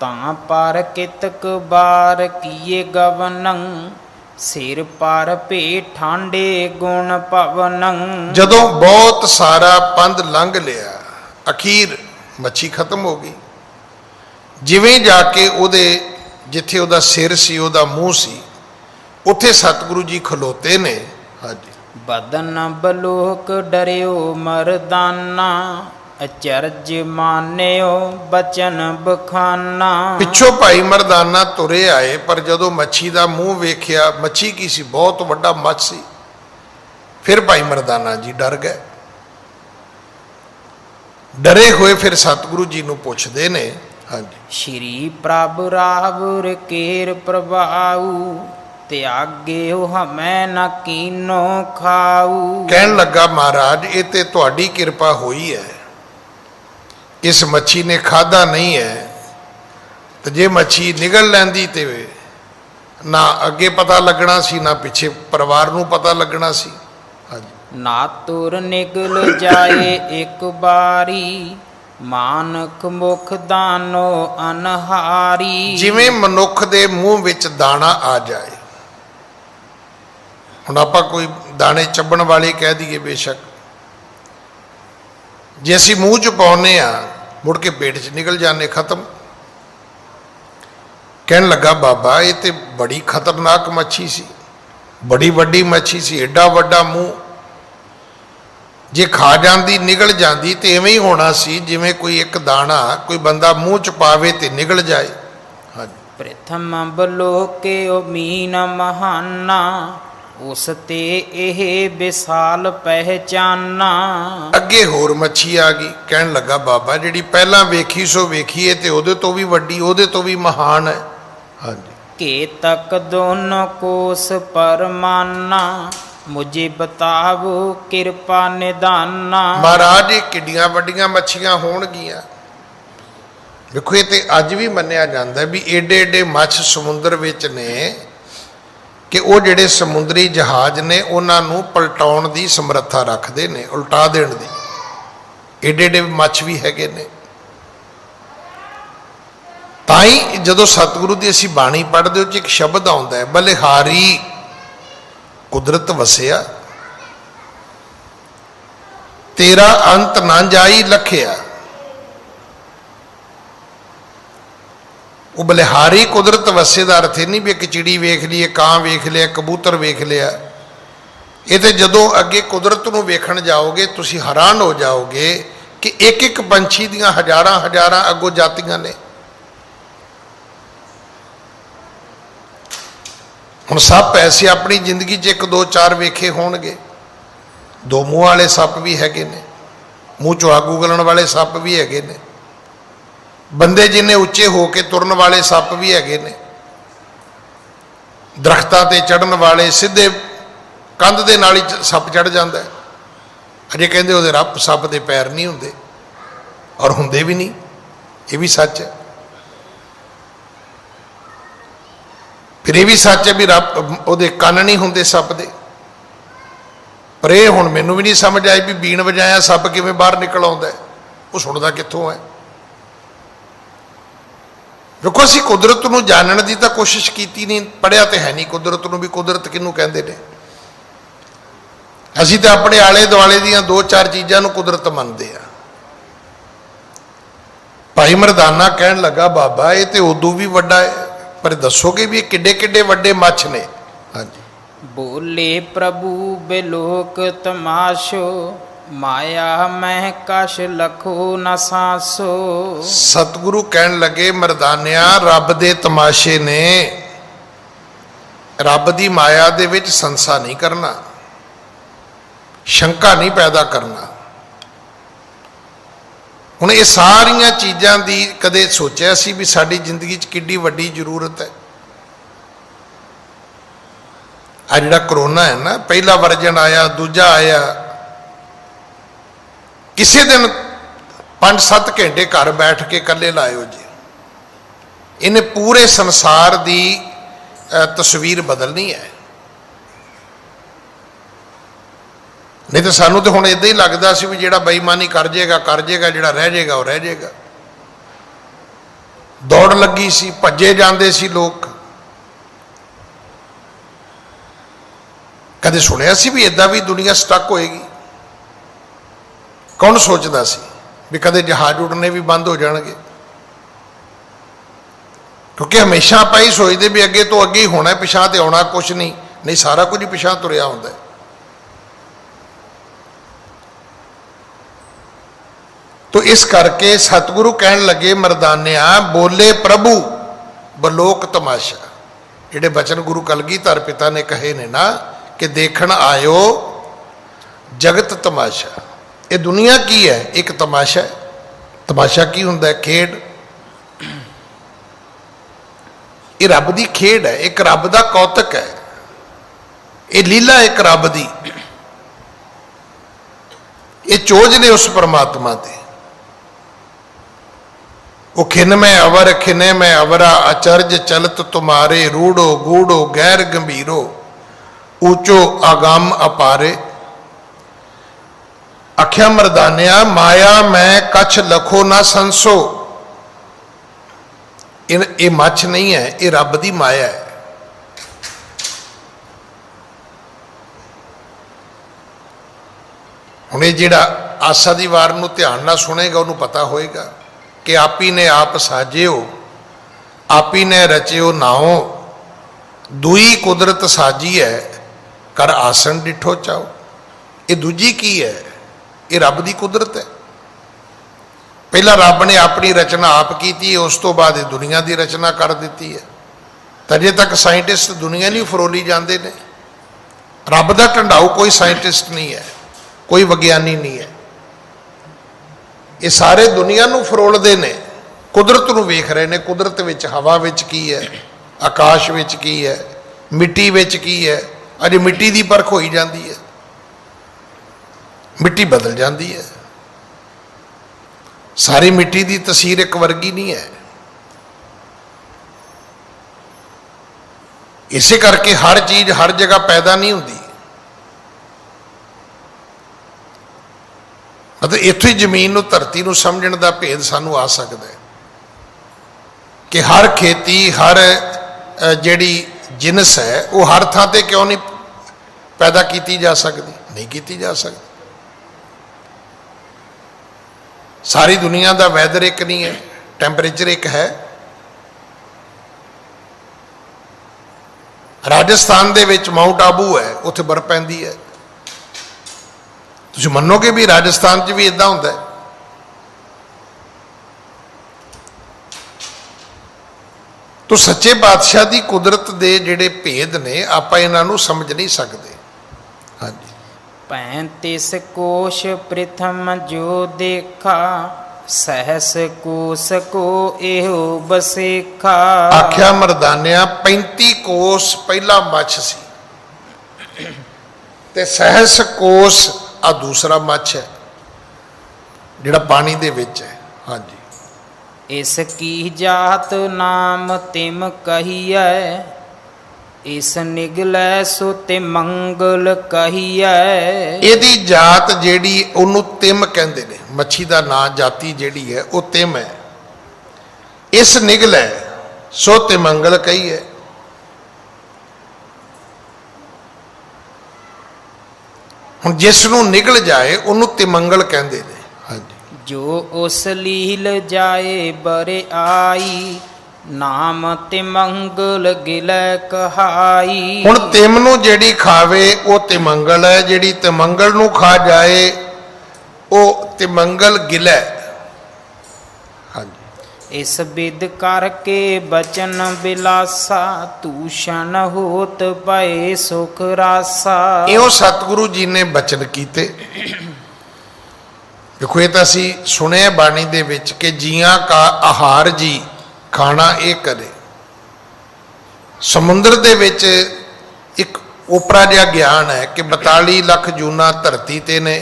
[SPEAKER 2] ਤਾਂ ਪਰ ਕਿਤਕ ਬਾਰ ਕੀਏ ਗਵਨੰ, ਸਿਰ ਪਰ ਭੇ ਠਾਂਡੇ ਗੁਣ ਭਵਨੰ।
[SPEAKER 3] ਜਦੋਂ ਬਹੁਤ ਸਾਰਾ ਪੰਧ ਲੰਘ ਲਿਆ, ਅਖੀਰ ਮੱਛੀ ਖਤਮ ਹੋ ਗਈ। ਜਿਵੇਂ ਜਾ ਕੇ ਉਹਦੇ ਜਿੱਥੇ ਉਹਦਾ ਸਿਰ ਸੀ, ਉਹਦਾ ਮੂੰਹ ਸੀ, ਉੱਥੇ ਸਤਿਗੁਰੂ ਜੀ ਖਲੋਤੇ ਨੇ। ਹਾਂਜੀ।
[SPEAKER 2] ਬਦਨ ਬਲੋਕ ਡਰਿਓ ਮਰਦਾਨਾ, ਅਚਰਜ ਮਾਨਿਓ ਬਚਨ ਬਖਾਨਾ।
[SPEAKER 3] ਪਿੱਛੋਂ ਭਾਈ ਮਰਦਾਨਾ ਤੁਰੇ ਆਏ, ਪਰ ਜਦੋਂ ਮੱਛੀ ਦਾ ਮੂੰਹ ਵੇਖਿਆ, ਮੱਛੀ ਕੀ ਸੀ? ਬਹੁਤ ਵੱਡਾ ਮੱਛ ਸੀ। ਫਿਰ ਭਾਈ ਮਰਦਾਨਾ ਜੀ ਡਰ ਗਏ। ਡਰੇ ਹੋਏ ਫਿਰ ਸਤਿਗੁਰੂ ਜੀ ਨੂੰ ਪੁੱਛਦੇ ਨੇ। ਹਾਂਜੀ।
[SPEAKER 2] ਸ਼੍ਰੀ ਪ੍ਰਭ ਰਾਵੁਰ ਕੇਰ ਪ੍ਰਭਾਉ, ਤਿਆਗਿਓ ਹਮੈ ਨ ਕੀਨੋ ਖਾਊ।
[SPEAKER 3] ਕਹਿਣ ਲੱਗਾ, ਮਹਾਰਾਜ ਇਹ ਤੇ ਤੁਹਾਡੀ ਕਿਰਪਾ ਹੋਈ ਹੈ, ਇਸ ਮੱਛੀ ਨੇ ਖਾਧਾ ਨਹੀਂ ਹੈ। ਤੇ ਜੇ ਮੱਛੀ ਨਿਗਲ ਲੈਂਦੀ ਤੇ ਨਾ ਅੱਗੇ ਪਤਾ ਲੱਗਣਾ ਸੀ, ਨਾ ਪਿੱਛੇ ਪਰਿਵਾਰ ਨੂੰ ਪਤਾ ਲੱਗਣਾ ਸੀ। ਹਾਂਜੀ।
[SPEAKER 2] ਨਾ ਤੁਰ ਨਿਗਲ ਜਾਏ ਇੱਕ ਬਾਰੀ, ਮਾਨਕ ਮੁਖ ਦਾਨੋ ਅਨਹਾਰੀ। ਜਿਵੇਂ
[SPEAKER 3] ਮਨੁੱਖ ਦੇ ਮੂੰਹ ਵਿੱਚ ਦਾਣਾ ਆ ਜਾਏ। ਹੁਣ ਆਪਾਂ ਕੋਈ ਦਾਣੇ ਚੱਬਣ ਵਾਲੇ ਕਹਿ ਦਈਏ, ਬੇਸ਼ੱਕ ਜੇ ਅਸੀਂ ਮੂੰਹ ਚ ਪਾਉਨੇ ਆ, ਮੁੜ ਕੇ ਪੇਟ ਚ ਨਿਕਲ ਜਾਂਦੇ, ਖਤਮ। ਕਹਿਣ ਲੱਗਾ, ਬਾਬਾ ਇਹ ਤੇ ਬੜੀ ਖਤਰਨਾਕ ਮੱਛੀ ਸੀ, ਬੜੀ ਵੱਡੀ ਮੱਛੀ ਸੀ, ਏਡਾ ਵੱਡਾ ਮੂੰਹ। ਜੇ ਖਾ ਜਾਂਦੀ, ਨਿਗਲ ਜਾਂਦੀ ਤੇ ਐਵੇਂ ਹੀ ਹੋਣਾ ਸੀ ਜਿਵੇਂ ਕੋਈ ਇੱਕ ਦਾਣਾ ਕੋਈ ਬੰਦਾ ਮੂੰਹ ਚ ਪਾਵੇ ਤੇ ਨਿਗਲ ਜਾਏ। ਹਾਂਜੀ।
[SPEAKER 2] ਪ੍ਰਥਮ ਬਲੋਕਿਓ ਮੀਨ ਮਹਾਨਾ, ਉਸ ਤੇ ਇਹ ਵਿਸਾਲ ਪਹਿਚਾਨਾ।
[SPEAKER 3] ਅੱਗੇ ਹੋਰ ਮੱਛੀ ਆ ਗਈ। ਕਹਿਣ ਲੱਗਾ, ਬਾਬਾ ਜਿਹੜੀ ਪਹਿਲਾਂ ਵੇਖੀ ਸੋ ਵੇਖੀਏ ਤੇ ਉਹਦੇ ਤੋਂ ਵੀ ਵੱਡੀ, ਉਹਦੇ ਤੋਂ ਵੀ ਮਹਾਨ ਹੈ। ਹਾਂਜੀ।
[SPEAKER 2] ਕੇ ਤਕ ਦੋਨੋਂ ਕੋਸ ਪਰਮਾਨਾ, ਮੁਝੇ ਬਤਾਵੋ ਕਿਰਪਾ ਨਿਦਾਨਾ।
[SPEAKER 3] ਮਹਾਰਾਜ ਇਹ ਕਿੱਡੀਆਂ ਵੱਡੀਆਂ ਮੱਛੀਆਂ ਹੋਣਗੀਆਂ। ਵੇਖੋ ਇਹ ਤੇ ਅੱਜ ਵੀ ਮੰਨਿਆ ਜਾਂਦਾ ਵੀ ਏਡੇ ਏਡੇ ਮੱਛ ਸਮੁੰਦਰ ਵਿੱਚ ਨੇ ਕਿ ਉਹ ਜਿਹੜੇ ਸਮੁੰਦਰੀ ਜਹਾਜ਼ ਨੇ ਉਹਨਾਂ ਨੂੰ ਪਲਟਾਉਣ ਦੀ ਸਮਰੱਥਾ ਰੱਖਦੇ ਨੇ, ਉਲਟਾ ਦੇਣ ਦੀ। ਏਡੇ ਏਡੇ ਮੱਛ ਵੀ ਹੈਗੇ ਨੇ। ਤਾਂ ਹੀ ਜਦੋਂ ਸਤਿਗੁਰੂ ਦੀ ਅਸੀਂ ਬਾਣੀ ਪੜ੍ਹਦੇ, ਉਹ 'ਚ ਇੱਕ ਸ਼ਬਦ ਆਉਂਦਾ ਹੈ, ਬਲਿਹਾਰੀ ਕੁਦਰਤ ਵਸਿਆ, ਤੇਰਾ ਅੰਤ ਨਾ ਜਾਈ ਲਖਿਆ। ਉਹ ਬਲਿਹਾਰੀ ਕੁਦਰਤ ਵਸੇ ਦਾ ਅਰਥ ਇਹ ਨਹੀਂ ਵੀ ਇੱਕ ਚਿੜੀ ਵੇਖ ਲਈ, ਕਾਂ ਵੇਖ ਲਿਆ, ਕਬੂਤਰ ਵੇਖ ਲਿਆ। ਇਹ ਤੇ ਜਦੋਂ ਅੱਗੇ ਕੁਦਰਤ ਨੂੰ ਵੇਖਣ ਜਾਓਗੇ ਤੁਸੀਂ ਹੈਰਾਨ ਹੋ ਜਾਓਗੇ ਕਿ ਇੱਕ ਇੱਕ ਪੰਛੀ ਦੀਆਂ ਹਜ਼ਾਰਾਂ ਹਜ਼ਾਰਾਂ ਅੱਗੋਂ ਜਾਤੀਆਂ ਨੇ। ਹੁਣ ਸੱਪ ਐਸੇ ਆਪਣੀ ਜ਼ਿੰਦਗੀ 'ਚ 1 2 4 ਵੇਖੇ ਹੋਣਗੇ, दो मूँह वाले सप भी हैगे ने, मूँह चो अग उगलण वाले सप भी हैगे ने, बंदे जिन्ने उच्चे हो के तुरन वाले सप भी हैगे ने, दरख्तां ते चढ़न वाले, सीधे कंध दे नाल ही सप चढ़ जाता है। अजे कहते उहदे रब सप दे पैर नहीं हुंदे, और हुंदे भी नहीं, ये भी सच है। फिर ये भी सच है भी रब उहदे कन नहीं हुंदे सप दे। पर यह हुण मैनू भी नहीं समझ आई भी बीन वजाया सप किवें बाहर निकल आउंदा है, वो सुणदा कित्थों है। देखो असीं कुदरत नूं जानण दी तां कोशिश कीती नहीं, पढ़िया तो है नहीं कुदरत नूं भी कुदरत किहनूं कहंदे ने। असीं तां अपने आले दुआले दीयां दो चार चीज़ां नूं कुदरत मनदे आ। भाई मरदाना कहण लगा बाबा ये तो उदों भी वड्डा है, पर दसोगे भी किड्डे किड्डे वड्डे मच्छ ने। हाँ जी।
[SPEAKER 2] बोले प्रभु बिलोक तमाशो, माया मैं कश लखो न सांसो।
[SPEAKER 3] सतगुरु कहन लगे मरदानिया रब दे तमाशे ने, रब दी माया दे विच संसा नहीं करना, शंका नहीं पैदा करना। हुण ये सारियां चीज़ां दी कदे सोचिया सी भी साडी जिंदगी च किड्डी वड्डी जरूरत है। आ जिहड़ा करोना है ना, पहला वर्जन आया, दूजा आया, किसी दिन 5-7 घंटे घर बैठ के कल्ले लाओ जी, इन्हें पूरे संसार की तस्वीर बदलनी है। नहीं तो सानू तो हुण इदां ही लगदा सी भी जिहड़ा बेईमानी कर जाएगा, जिहड़ा रह जाएगा वो रह जाएगा। दौड़ लगी सी, भज्जे जांदे सी लोग। कदे सुनिया सी भी इदां भी दुनिया स्टक होएगी? कौन सोचता सी भी कदे जहाज उड़ने भी बंद हो जाएंगे? क्योंकि हमेशा आप ही सोचते भी अगे तो अगे ही होना है, पिछां ते आउणा कुछ नहीं, नहीं सारा कुछ ही पिछां तुरिया हुंदा है। तो इस करके सतगुरु कहन लगे मरदानिया बोले प्रभु बलोक तमाशा। जिहड़े बचन गुरु कलगीधर पिता ने कहे ने ना कि देखण आयो जगत तमाशा। ये दुनिया की है, एक तमाशा है। तमाशा की हुंदा है? खेड। ये रब दी खेड है, एक रब दा कौतक है, ये लीला एक रब दी, ये चोज ने उस परमात्मा दे। वो खिन में अवर खिने में अवरा, अचरज चलत तुम्हारे, रूढ़ो गूढ़ो गैर गंभीरो, ऊंचो आगम अपारे। आख्या मरदानिया माया मैं कछ लखो ना संसो। ये मछ नहीं है, ये रब दी माया है। हुण ये जिहड़ा आसा दी वार नूं ध्यान नाल सुनेगा उन्होंने पता होएगा कि आप ही ने आप साजियो, आप ही ने रचियो नाओ, दुई कुदरत साजी है, कर आसन डिठो चाओ। ये दूजी की है? ये रब की कुदरत है। पहला रब ने अपनी रचना आप की थी, उस तो बाद दुनिया की रचना कर दी है। तजे तक साइंटिस्ट दुनिया नहीं फरोली जाते ने। रब का ढंडाऊ कोई साइंटिस्ट नहीं है, कोई विज्ञानी नहीं है। ये सारे दुनिया नूं फरोलदे ने, कुदरत नूं वेख रहे ने। कुदरत विच हवा विच की है, आकाश विच की है, मिट्टी विच की है। अजे मिट्टी की परख होई जाती है, मिट्टी बदल जाती है। सारी मिट्टी की तसीर एक वर्गी नहीं है। इसे करके हर चीज़ हर जगह पैदा नहीं होती। मतलब इत्थों ही जमीन नूं धरती नूं समझण दा भेद सानू आ सकता है कि हर खेती हर जिहड़ी जिनस है वो हर थां ते क्यों नहीं पैदा की जा सकती? नहीं की जा सकती। सारी दुनिया का वैदर एक नहीं है, टैंपरेचर एक है। राजस्थान दे विच माउंट आबू है, उत्थे बर्फ पैंदी है। तुसीं मन्नोगे भी राजस्थान च भी इदां हुंदा है। तो सच्चे बादशाह की कुदरत के जिहड़े भेद ने आपां इन्हां नूं समझ नहीं सकते। हाँ जी।
[SPEAKER 2] पैंतीस कोश प्रथम जो देखा सहस कोस को एहो बसेखा।
[SPEAKER 3] आख्या मरदानिया 35 कोस पहला मच्छ सी ते सहस कोस आ दूसरा मच्छ है जिहड़ा पानी दे विच है। हाँ जी।
[SPEAKER 2] इसकी जात नाम तिम कहिए इस निगलै सो ते मंगल कहिए।
[SPEAKER 3] ਇਹਦੀ ਜਾਤ ਜਿਹੜੀ ਉਹਨੂੰ ਤਿਮ ਕਹਿੰਦੇ ਨੇ, ਮੱਛੀ ਦਾ ਨਾਂ ਜਾਤੀ ਜਿਹੜੀ ਹੈ ਉਹ ਤਿਮ ਹੈ। ਇਸ ਨਿਗਲੈ ਸੋ ਤੇ ਮੰਗਲ ਕਹੀ ਹੈ। ਹੁਣ ਜਿਸ ਨੂੰ ਨਿਗਲ ਜਾਏ ਉਹਨੂੰ ਤਿਮੰਗਲ ਕਹਿੰਦੇ ਨੇ। ਹਾਂਜੀ।
[SPEAKER 2] जो उस लील जाए बरे आई नाम तिमंगल गिलै कहाई।
[SPEAKER 3] ਹੁਣ ਤਿਮ ਨੂੰ ਜਿਹੜੀ ਖਾਵੇ ਉਹ ਤਿਮੰਗਲ ਹੈ, ਜਿਹੜੀ ਤਿਮੰਗਲ ਨੂੰ ਖਾ ਜਾਏ ਉਹ ਤਿਮੰਗਲ ਗਿਲੇ। ਹਾਂਜੀ।
[SPEAKER 2] इस विद करके बचन बिलासा तूषण होत पाए सुख रासा।
[SPEAKER 3] ਇਹੋ ਸਤਿਗੁਰੂ ਜੀ ਨੇ ਬਚਨ ਕੀਤੇ। देखो ये तो असी सुने बाणी दे विच कि जियां का आहार जी खाना ये करे। समुद्र दे विच एक ओपरा जिहा ज्ञान है कि 42 लाख जूना धरती ते ने,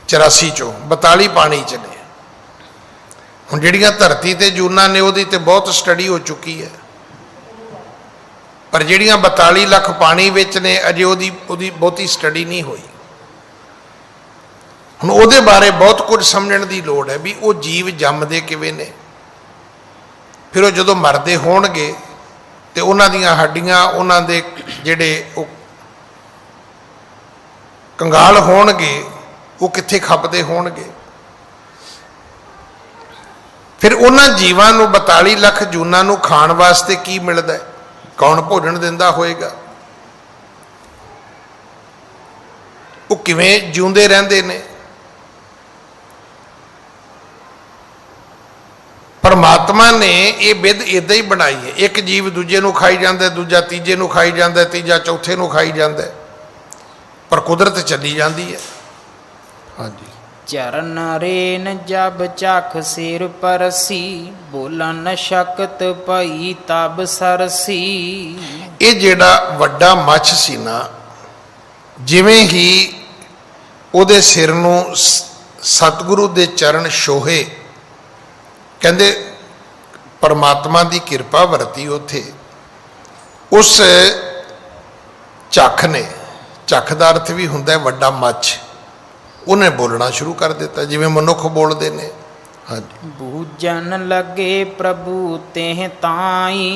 [SPEAKER 3] 84 चों 42 पानी च ने। हुण जिहड़ियां धरती ते जूना ने उहदी ते बहुत स्टडी हो चुकी है, पर जिहड़ियां 42 लाख पानी विच ने अजे उहदी बहुती स्टडी नहीं हुई। ਹੁਣ ਉਹਦੇ ਬਾਰੇ ਬਹੁਤ ਕੁਝ ਸਮਝਣ ਦੀ ਲੋੜ ਹੈ ਵੀ ਉਹ ਜੀਵ ਜੰਮਦੇ ਕਿਵੇਂ ਨੇ, ਫਿਰ ਉਹ ਜਦੋਂ ਮਰਦੇ ਹੋਣਗੇ ਤੇ ਉਹਨਾਂ ਦੀਆਂ ਹੱਡੀਆਂ, ਉਹਨਾਂ ਦੇ ਜਿਹੜੇ ਉਹ ਕੰਗਾਲ ਹੋਣਗੇ ਉਹ ਕਿੱਥੇ ਖੱਪਦੇ ਹੋਣਗੇ। ਫਿਰ ਉਹਨਾਂ ਜੀਵਾਂ ਨੂੰ 42 ਲੱਖ ਜੂਨਾਂ ਨੂੰ ਖਾਣ ਵਾਸਤੇ ਕੀ ਮਿਲਦਾ, ਕੌਣ ਭੋਜਨ ਦਿੰਦਾ ਹੋਏਗਾ, ਉਹ ਕਿਵੇਂ ਜਿਉਂਦੇ ਰਹਿੰਦੇ ਨੇ। परमात्मा ने ये विध इदा ही बनाई है। एक जीव दूजे नूं खाई जाता, दूजा तीजे नूं खाई जाता, तीजा चौथे नूं खाई जाता, पर कुदरत चली जाती है। हाँ जी।
[SPEAKER 2] चरण रेन जब चख सिर परसी बोलन शक्त पई तब सरसी।
[SPEAKER 3] ये जेड़ा वड्डा मच्छ सी ना, जिवें ही उहदे सिर नूं सतगुरु दे चरण छोहे, कहते परमात्मा की कृपा वरती उथे, उस झख ने, झख का अर्थ भी हुंदा है वड्डा मच्छ, उन्हें बोलना शुरू कर दिता जिवें मनुख बोलते ने। हाँ जी।
[SPEAKER 2] बूझन लगे प्रभु तेह ताई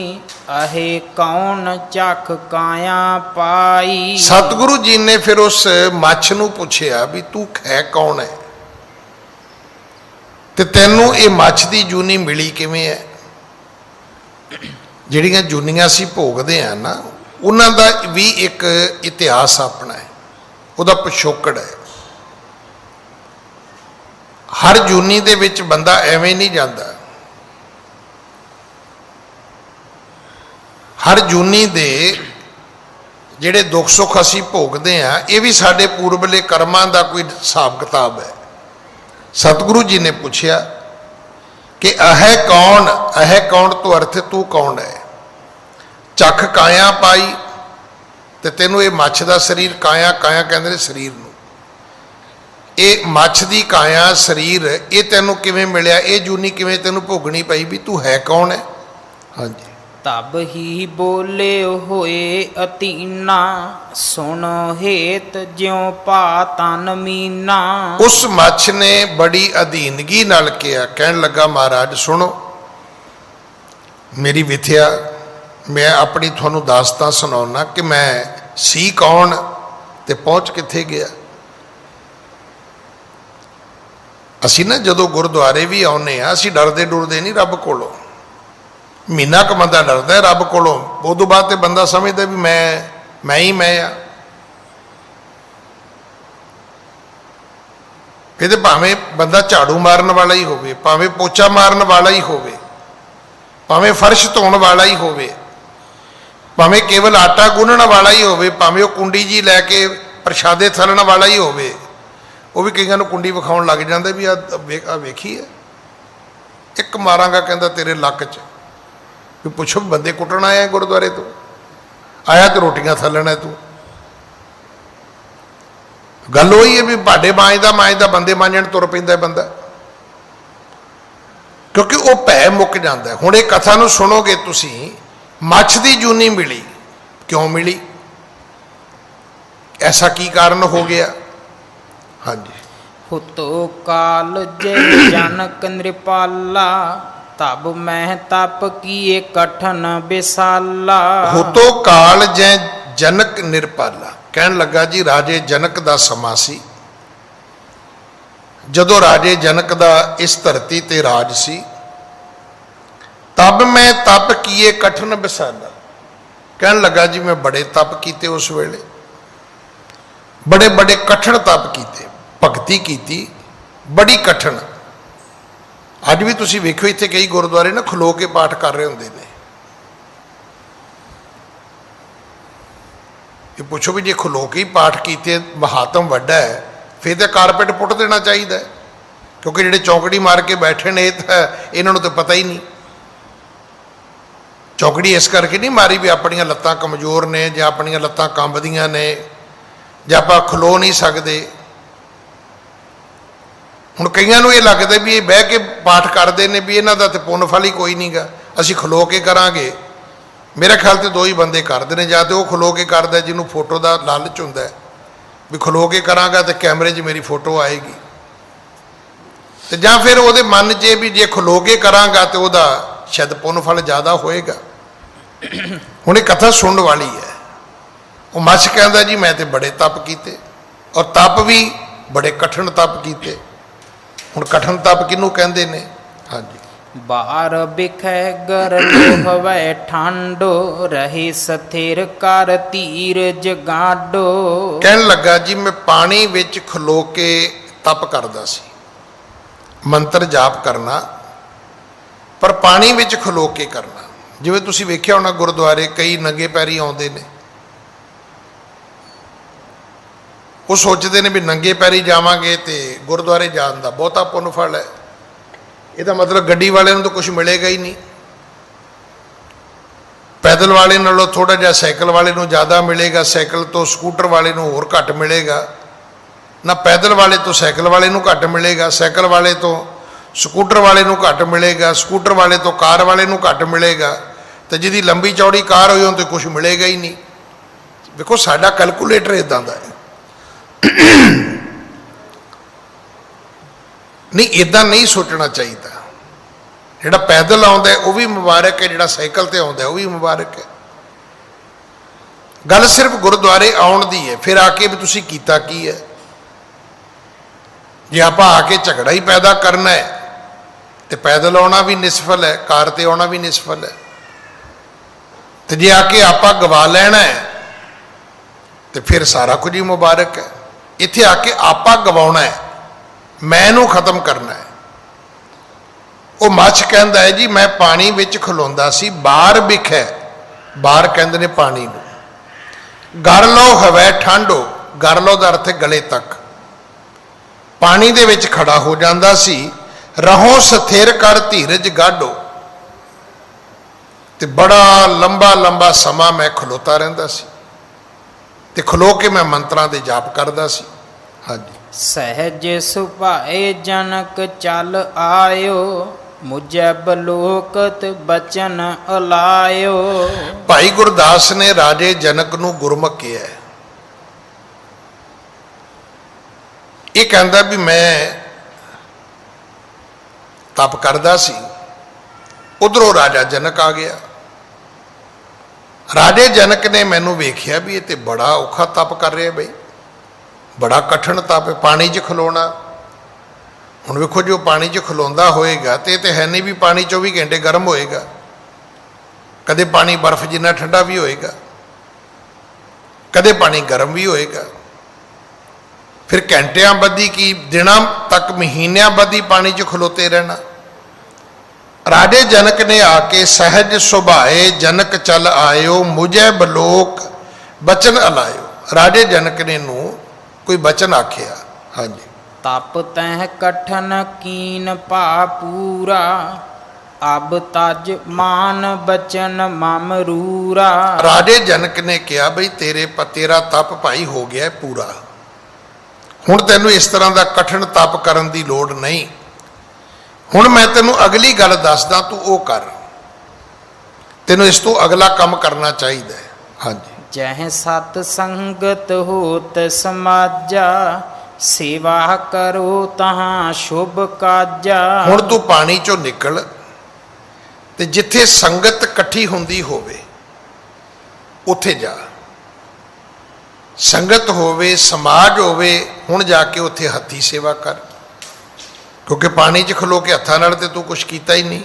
[SPEAKER 2] अहे कौन चख काया पाई।
[SPEAKER 3] सतगुरु जी ने फिर उस मच्छ नूं पुछया भी तू है कौन है, ते तैनूं ये मच्छ की जूनी मिली किवें है। जिहड़ियां जूनियां असीं भोगदे आ ना, उन्हां दा भी एक इतिहास अपना है, उहदा पिछोकड़ है। हर जूनी दे विच बंदा एवें नहीं जांदा। हर जूनी दे जिहड़े दुख सुख असीं भोगदे आ, ये भी साडे पूर्वले कर्मां दा कोई हिसाब किताब है। सतगुरु जी ने पूछा कि अह कौन, अह कौन तो अर्थ तू कौन है। चख काया पाई, तो तेनों ये मच्छ का शरीर, काया काया कहते हैं शरीर नूं, ये मच्छ की काया शरीर ये तेनों किवें मिलिया, ये जूनी किवें तेनों भोगनी पई, भी तू है कौन है। हाँ जी।
[SPEAKER 2] तब ही बोले होए अतीना सुन हेत ज्यों पा तन मीना।
[SPEAKER 3] उस मच्छ ने बड़ी अधीनगी नाल कहा, कहन लगा महाराज सुनो मेरी विथया, मैं अपनी थानू दास्तां सुनाउना कि मैं सी कौन ते पहुंच किथे गया। असी ना जदों गुरुद्वारे भी आउने आ, असी डरदे डुरदे नहीं रब कोलों। महीना क बंदा डरदा है रब कोलों, उदों बाद तो बंदा समझदा भी मैं ही मैं आ। फिर भावें बंदा झाड़ू मारन वाला ही होवे, भावें पोचा मारन वाला ही होवे, भावें फर्श धोण वाला ही होवे, भावें केवल आटा गुन्नण वाला ही होवे, भावें वो कुंडी जी लैके ਪ੍ਰਸ਼ਾਦੇ ਥਲਣ ਵਾਲਾ ਹੀ ਹੋਵੇ, ਉਹ ਵੀ ਕਈਆਂ ਨੂੰ ਕੁੰਡੀ ਵਿਖਾਉਣ ਲੱਗ ਜਾਂਦਾ ਵੀ ਆ ਵੇਖੀ ਹੈ, ਇੱਕ ਮਾਰਾਂਗਾ ਕਹਿੰਦਾ ਤੇਰੇ ਲੱਕ 'ਚ। ਵੀ ਪੁੱਛੋ ਬੰਦੇ ਕੁੱਟਣ ਆਇਆ ਗੁਰਦੁਆਰੇ ਤੋਂ, ਆਇਆ ਤੇ ਰੋਟੀਆਂ ਥੱਲਣਾ ਤੂੰ। ਗੱਲ ਉਹੀ ਹੈ ਵੀ ਭਾਂਡੇ ਮਾਂਜਦਾ ਬੰਦੇ ਮਾਂਜਣ ਤੁਰ ਪੈਂਦਾ ਬੰਦਾ, ਕਿਉਂਕਿ ਉਹ ਭੈ ਮੁੱਕ ਜਾਂਦਾ। ਹੁਣ ਇਹ ਕਥਾ ਨੂੰ ਸੁਣੋਗੇ ਤੁਸੀਂ, ਮੱਛ ਦੀ ਜੂਨੀ ਮਿਲੀ, ਕਿਉਂ ਮਿਲੀ, ਐਸਾ ਕੀ ਕਾਰਨ ਹੋ ਗਿਆ? ਹਾਂਜੀ।
[SPEAKER 2] ਹੁਤੋ ਕਾਲ ਜੈ ਜਨਕ ਨਿਰਪਾਲਾ, ਤਬ ਮੈਂ ਤਪ ਕੀਏ ਕਠਨ ਬਿਸਾਲਾ।
[SPEAKER 3] ਹੁਤੋ ਕਾਲ ਜੈ ਜਨਕ ਨਿਰਪਾਲਾ, ਕਹਿਣ ਲੱਗਾ ਜੀ ਰਾਜੇ ਜਨਕ ਦਾ ਸਮਾਂ ਸੀ, ਜਦੋਂ ਰਾਜੇ ਜਨਕ ਦਾ ਇਸ ਧਰਤੀ ਤੇ ਰਾਜ ਸੀ। ਤਬ ਮੈਂ ਤਪ ਕੀਏ ਕਠਨ ਬਿਸਾਲਾ, ਕਹਿਣ ਲੱਗਾ ਜੀ ਮੈਂ ਬੜੇ ਤਪ ਕੀਤੇ ਉਸ ਵੇਲੇ, ਬੜੇ ਬੜੇ ਕਠਨ ਤਪ ਕੀਤੇ, ਭਗਤੀ ਕੀਤੀ ਬੜੀ ਕਠਨ। ਅੱਜ ਵੀ ਤੁਸੀਂ ਵੇਖੋ ਇੱਥੇ ਕਈ ਗੁਰਦੁਆਰੇ ਨਾ ਖਲੋ ਕੇ ਪਾਠ ਕਰ ਰਹੇ ਹੁੰਦੇ ਨੇ। ਇਹ ਪੁੱਛੋ ਵੀ ਜੇ ਖਲੋ ਕੇ ਹੀ ਪਾਠ ਕੀਤੇ ਮਹਾਤਮ ਵੱਡਾ ਹੈ, ਫਿਰ ਤਾਂ ਕਾਰਪੇਟ ਪੁੱਟ ਦੇਣਾ ਚਾਹੀਦਾ, ਕਿਉਂਕਿ ਜਿਹੜੇ ਚੌਂਕੜੀ ਮਾਰ ਕੇ ਬੈਠੇ ਨੇ ਇਹਨਾਂ ਨੂੰ ਤਾਂ ਪਤਾ ਹੀ ਨਹੀਂ। ਚੌਂਕੜੀ ਇਸ ਕਰਕੇ ਨਹੀਂ ਮਾਰੀ ਵੀ ਆਪਣੀਆਂ ਲੱਤਾਂ ਕਮਜ਼ੋਰ ਨੇ ਜਾਂ ਆਪਣੀਆਂ ਲੱਤਾਂ ਕੰਬਦੀਆਂ ਨੇ ਜਾਂ ਆਪਾਂ ਖਲੋ ਨਹੀਂ ਸਕਦੇ। ਹੁਣ ਕਈਆਂ ਨੂੰ ਇਹ ਲੱਗਦਾ ਵੀ ਇਹ ਬਹਿ ਕੇ ਪਾਠ ਕਰਦੇ ਨੇ ਵੀ ਇਹਨਾਂ ਦਾ ਤੇ ਪੁੰਨ ਫਲ ਹੀ ਕੋਈ ਨਹੀਂ ਗਾ, ਅਸੀਂ ਖਲੋ ਕੇ ਕਰਾਂਗੇ। ਮੇਰੇ ਖਿਆਲ ਤੇ ਦੋ ਹੀ ਬੰਦੇ ਕਰਦੇ ਨੇ, ਜਾਂ ਤੇ ਉਹ ਖਲੋ ਕੇ ਕਰਦਾ ਜਿਹਨੂੰ ਫੋਟੋ ਦਾ ਲਾਲਚ ਹੁੰਦਾ ਵੀ ਖਲੋ ਕੇ ਕਰਾਂਗਾ ਤੇ ਕੈਮਰੇ 'ਚ ਮੇਰੀ ਫੋਟੋ ਆਏਗੀ, ਤੇ ਜਾਂ ਫਿਰ ਉਹਦੇ ਮਨ 'ਚ ਵੀ ਜੇ ਖਲੋ ਕੇ ਕਰਾਂਗਾ ਤੇ ਉਹਦਾ ਸ਼ਾਇਦ ਪੁੰਨ ਫਲ ਜ਼ਿਆਦਾ ਹੋਏਗਾ। ਹੁਣ ਇਹ ਕਥਾ ਸੁਣਨ ਵਾਲੀ ਹੈ। ਉਹ ਮੱਛ ਕਹਿੰਦਾ ਜੀ ਮੈਂ ਤੇ ਬੜੇ ਤਪ ਕੀਤੇ, ਔਰ ਤਪ ਵੀ ਬੜੇ ਕਠਿਨ ਤਪ ਕੀਤੇ। ਹੁਣ ਕਠਿਨ ਤਪ ਕਿਹਨੂੰ ਕਹਿੰਦੇ ਨੇ? ਹਾਂਜੀ।
[SPEAKER 2] ਬਾਹਰ ਬਿਖੈ ਗਰਲ ਹਵੈ ਠਾਂਡੋ, ਰਹੇ ਸਥਿਰ ਕਰ ਧੀਰਜ ਗਾਡੋ।
[SPEAKER 3] ਕਹਿਣ ਲੱਗਾ ਜੀ ਮੈਂ ਪਾਣੀ ਵਿੱਚ ਖਲੋ ਕੇ ਤਪ ਕਰਦਾ ਸੀ, ਮੰਤਰ ਜਾਪ ਕਰਨਾ, ਪਰ ਪਾਣੀ ਵਿੱਚ ਖਲੋ ਕੇ ਕਰਨਾ। ਜਿਵੇਂ ਤੁਸੀਂ ਵੇਖਿਆ ਹੋਣਾ ਗੁਰਦੁਆਰੇ ਕਈ ਨੰਗੇ ਪੈਰੀ ਆਉਂਦੇ ਨੇ, ਉਹ ਸੋਚਦੇ ਨੇ ਵੀ ਨੰਗੇ ਪੈਰੀ ਜਾਵਾਂਗੇ ਤੇ ਗੁਰਦੁਆਰੇ ਜਾਣ ਦਾ ਬਹੁਤਾ ਪੁੰਨ ਫਲ ਹੈ। ਇਹਦਾ ਮਤਲਬ ਗੱਡੀ ਵਾਲਿਆਂ ਨੂੰ ਤਾਂ ਕੁਝ ਮਿਲੇਗਾ ਹੀ ਨਹੀਂ, ਪੈਦਲ ਵਾਲੇ ਨਾਲੋਂ ਥੋੜਾ ਜਿਹਾ ਸਾਈਕਲ ਵਾਲੇ ਨੂੰ ਜ਼ਿਆਦਾ ਮਿਲੇਗਾ, ਸਾਈਕਲ ਤੋਂ ਸਕੂਟਰ ਵਾਲੇ ਨੂੰ ਹੋਰ ਘੱਟ ਮਿਲੇਗਾ ਨਾ, ਪੈਦਲ ਵਾਲੇ ਤੋਂ ਸਾਈਕਲ ਵਾਲੇ ਨੂੰ ਘੱਟ ਮਿਲੇਗਾ, ਸਾਈਕਲ ਵਾਲੇ ਤੋਂ ਸਕੂਟਰ ਵਾਲੇ ਨੂੰ ਘੱਟ ਮਿਲੇਗਾ, ਸਕੂਟਰ ਵਾਲੇ ਤੋਂ ਕਾਰ ਵਾਲੇ ਨੂੰ ਘੱਟ ਮਿਲੇਗਾ, ਤੇ ਜਿਹਦੀ ਲੰਬੀ ਚੌੜੀ ਕਾਰ ਹੋਈ ਉਹਨੂੰ ਤਾਂ ਕੁਝ ਮਿਲੇਗਾ ਹੀ ਨਹੀਂ। ਦੇਖੋ ਸਾਡਾ ਕੈਲਕੂਲੇਟਰ ਇਦਾਂ ਦਾ ਹੈ। ਨਹੀਂ, ਇਦਾਂ ਨਹੀਂ ਸੋਚਣਾ ਚਾਹੀਦਾ। ਜਿਹੜਾ ਪੈਦਲ ਆਉਂਦਾ ਉਹ ਵੀ ਮੁਬਾਰਕ ਹੈ, ਜਿਹੜਾ ਸਾਈਕਲ ਤੇ ਆਉਂਦਾ ਉਹ ਵੀ ਮੁਬਾਰਕ ਹੈ। ਗੱਲ ਸਿਰਫ ਗੁਰਦੁਆਰੇ ਆਉਣ ਦੀ ਹੈ। ਫਿਰ ਆ ਕੇ ਵੀ ਤੁਸੀਂ ਕੀਤਾ ਕੀ ਹੈ? ਜੇ ਆਪਾਂ ਆ ਕੇ ਝਗੜਾ ਹੀ ਪੈਦਾ ਕਰਨਾ ਹੈ ਤੇ ਪੈਦਲ ਆਉਣਾ ਵੀ ਨਿਸਫਲ ਹੈ, ਕਾਰ ਤੇ ਆਉਣਾ ਵੀ ਨਿਸਫਲ ਹੈ। ਤੇ ਜੇ ਆ ਕੇ ਆਪਾਂ ਗਵਾ ਲੈਣਾ ਹੈ ਤੇ ਫਿਰ ਸਾਰਾ ਕੁਝ ਹੀ ਮੁਬਾਰਕ ਹੈ। ਇੱਥੇ ਆ ਕੇ ਆਪਾਂ ਗਵਾਉਣਾ ਹੈ, ਮੈਂ ਨੂੰ ਖਤਮ ਕਰਨਾ ਹੈ। ਉਹ ਮੱਛ ਕਹਿੰਦਾ ਹੈ ਜੀ ਮੈਂ ਪਾਣੀ ਵਿੱਚ ਖਲੋਂਦਾ ਸੀ, ਬਾਹਰ ਬਿਖੈ, ਬਾਹਰ ਕਹਿੰਦੇ ਨੇ ਪਾਣੀ ਨੂੰ, ਗਰ ਲੋ ਹਵੈ ਠੰਡੋ, ਗਰ ਲੋ ਦਾ ਅਰਥ ਹੈ ਗਲੇ ਤੱਕ, ਪਾਣੀ ਦੇ ਵਿੱਚ ਖੜਾ ਹੋ ਜਾਂਦਾ ਸੀ। ਰਹੋ ਸਥਿਰ ਕਰ ਧੀਰਜ ਗਾਢੋ, ਤੇ ਬੜਾ ਲੰਬਾ ਲੰਬਾ ਸਮਾਂ ਮੈਂ ਖਲੋਤਾ ਰਹਿੰਦਾ ਸੀ, ਤੇ ਖਲੋ ਕੇ ਮੈਂ ਮੰਤਰਾਂ ਦੇ ਜਾਪ ਕਰਦਾ ਸੀ। ਹਾਂਜੀ।
[SPEAKER 2] ਸਹਿਜ ਸੁਭਾਏ ਜਨਕ ਚਲ ਆਇਓ, ਮੁਝੈ ਬਲੋਕਤ ਬਚਨ ਅਲਾਇਓ।
[SPEAKER 3] ਭਾਈ ਗੁਰਦਾਸ ਨੇ ਰਾਜੇ ਜਨਕ ਨੂੰ ਗੁਰਮੁਖ ਕਿਹਾ ਹੈ। ਇਹ ਕਹਿੰਦਾ ਵੀ ਮੈਂ ਤਪ ਕਰਦਾ ਸੀ, ਉਧਰੋਂ ਰਾਜਾ ਜਨਕ ਆ ਗਿਆ। ਰਾਜੇ ਜਨਕ ਨੇ ਮੈਨੂੰ ਵੇਖਿਆ ਵੀ ਇਹ ਤੇ ਬੜਾ ਔਖਾ ਤਪ ਕਰ ਰਿਹਾ ਬਈ, ਬੜਾ ਕਠਿਨ ਤਪ ਹੈ, ਪਾਣੀ 'ਚ ਖਲੋਣਾ। ਹੁਣ ਵੇਖੋ ਜੋ ਪਾਣੀ 'ਚ ਖਲੋਂਦਾ ਹੋਏਗਾ ਤੇ ਇਹ ਤੇ ਹੈ ਨਹੀਂ ਵੀ ਪਾਣੀ 24 ਘੰਟੇ ਗਰਮ ਹੋਏਗਾ, ਕਦੇ ਪਾਣੀ ਬਰਫ਼ ਜਿੰਨਾ ਠੰਡਾ ਵੀ ਹੋਏਗਾ, ਕਦੇ ਪਾਣੀ ਗਰਮ ਵੀ ਹੋਏਗਾ। ਫਿਰ ਘੰਟਿਆਂ ਬੱਧੀ ਕੀ ਦਿਨਾਂ ਤੱਕ ਮਹੀਨਿਆਂ ਬੱਧੀ ਪਾਣੀ 'ਚ ਖਲੋਤੇ ਰਹਿਣਾ। ਰਾਜੇ ਜਨਕ ਨੇ ਆ ਕੇ ਸਹਿਜ ਸੁਭਾਏ ਜਨਕ ਚਲ ਆਇਓ, ਮੁਝੇ ਬਲੋਕ ਬਚਨ ਅਲਾਇਓ। राजे जनक ने नू कोई बचन आख्या। हाँ जी।
[SPEAKER 2] तप तह कठन कीन पा पूरा, अब तज मान बचन मम रूरा।
[SPEAKER 3] राजे जनक ने कहा बई तेरा तप भाई हो गया है पूरा, हुण तैनू इस तरह का कठिन तप करन दी लोड़ नहीं। हुण मैं तैनू अगली गल दसदा, तू वो कर, तैनू इस तो अगला काम करना चाहिए। हाँ जी।
[SPEAKER 2] जह सत संगत होत समाजा, सेवा करो तहाँ शुभ काजा।
[SPEAKER 3] हुण तू पानी चों निकल ते जिथे संगत इकट्ठी हुंदी होवे उत्थे जा, संगत होवे समाज होवे, हुण जाके उत्थे हत्थी सेवा कर, क्योंकि पानी च खलो के हत्थां नाल ते तू कुछ कीता ही नहीं।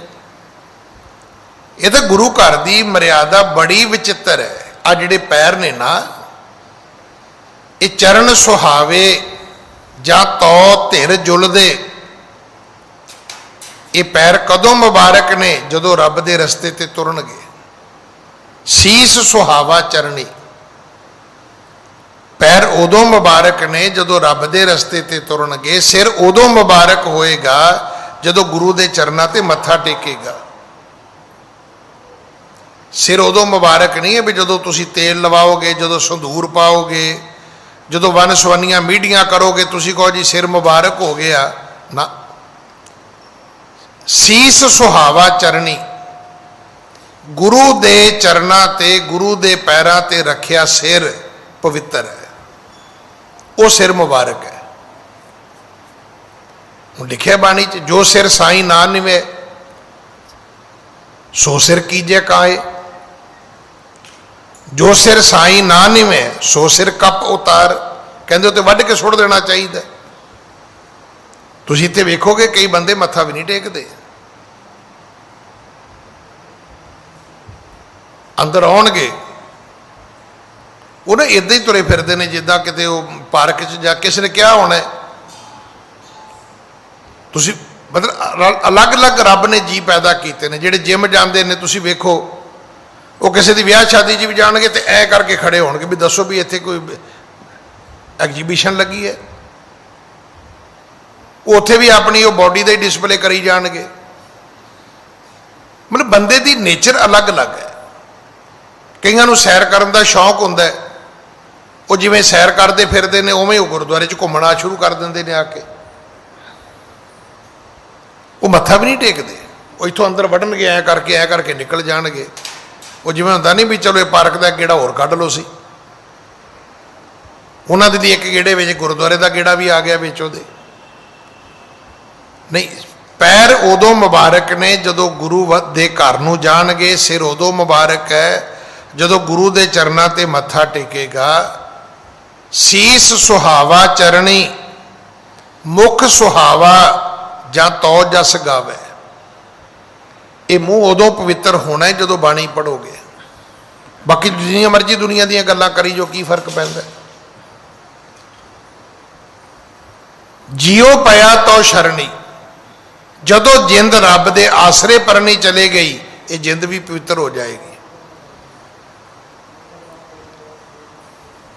[SPEAKER 3] ये तो गुरु घर की मर्यादा बड़ी विचित्र है। आ जिहड़े पैर ने ना, ये चरण सुहावे जां तौ धिर जुलदे, ये पैर कदों मुबारक ने जदों रब दे रस्ते ते तुरनगे। सीस सुहावा चरणी, पैर उदों मुबारक ने जदों रब दे रस्ते ते तुरनगे। सिर उदों मुबारक होएगा जदों गुरु दे चरनां ते मत्था टेकेगा। सिर उदों मुबारक नहीं है भी जदों तुसी तेल लवाओगे, जदों संधूर पाओगे, जदों वन सवनियां मीडियां करोगे, तुसी कहो जी सिर मुबारक हो गया ना। सीस सुहावा चरणी, गुरु दे चरनां ते गुरु दे पैरां ते रखिया सिर पवित्र है, वो सिर मुबारक है। लिखिया बाणी च, जो सिर साई ना निवे सो सिर कीजे काए। जो सिर साई ना निवे सो सिर कप उतार, कहते उत्ते वढ के सुट देना चाहिए। तुसीं इत्थे वेखोगे कई बंदे मत्था भी नहीं टेकते, अंदर आउणगे वो ना इदां ही तुरे फिरदे ने जिद्दां किते वो पार्क च जा किसी ने क्या होना है। तुसीं मतलब अलग अलग रब ने जी पैदा किए ने। जिहड़े जिम जाते हैं तुसीं वेखो, वो किसी की ब्याह शादी च भी जाणगे तो ऐ करके खड़े होणगे भी दसो भी इत्थे कोई एग्जीबिशन लगी है। उत्थे भी अपनी वो बॉडी का ही डिस्पले करी जाणगे। मतलब बंदे की नेचर अलग अलग है। कईयां नूं सैर करन दा शौक हुंदा है, वो जिवें सैर करते फिरते हैं उवें गुरुद्वारे च घूमना शुरू कर देंदे ने आके। वो मत्था भी नहीं टेकते, वो इत्थों अंदर वड़नगे ऐ करके निकल जाणगे। वो जिवें हुंदा नहीं भी चलो ये पार्क का गेड़ा होर कढ लो सी, उन्हां दे एक गेड़े विच गुरुद्वारे का गेड़ा भी आ गया विच उहदे। नहीं, पैर उदों मुबारक ने जदों गुरु दे घर नूं जाणगे। सिर उदों मुबारक है जदों गुरु दे चरनां ते मत्था टेकेगा। सीस सुहावा चरणी, मुख सुहावा जां तौ जस गावे। ये मूँह उदों पवित्र होना है जदों बाणी पढ़ोगे। बाकी जिन्नी मर्जी दुनिया दीयां गल्लां करी जो की फर्क पैंदा। जियो पया तो शरणी, जदों जिंद रब दे आसरे परनी चले गई, ये जिंद भी पवित्र हो जाएगी।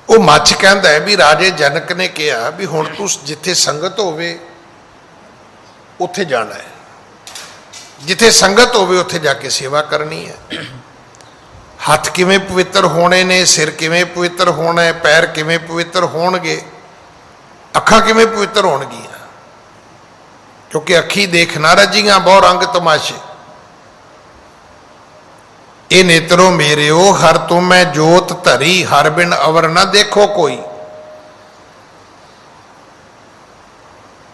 [SPEAKER 3] वो मच्छ कहता है भी राजे जनक ने कहा भी हुण तू जिथे संगत होवे उत्थे जाना है, जिथे संगत होवे उत्थे जाके सेवा करनी है। हथ किवें पवित्र होने ने, सिर किवें पवित्र होना है, पैर किवें पवित्र होणगे, अखां किवें पवित्र होणगियां, क्योंकि अखी देखना रजियां बहु रंग तमाशे। ए नेत्रो मेरेओ हर तुम्हें जोत धरी, हर बिन अवर न देखो कोई।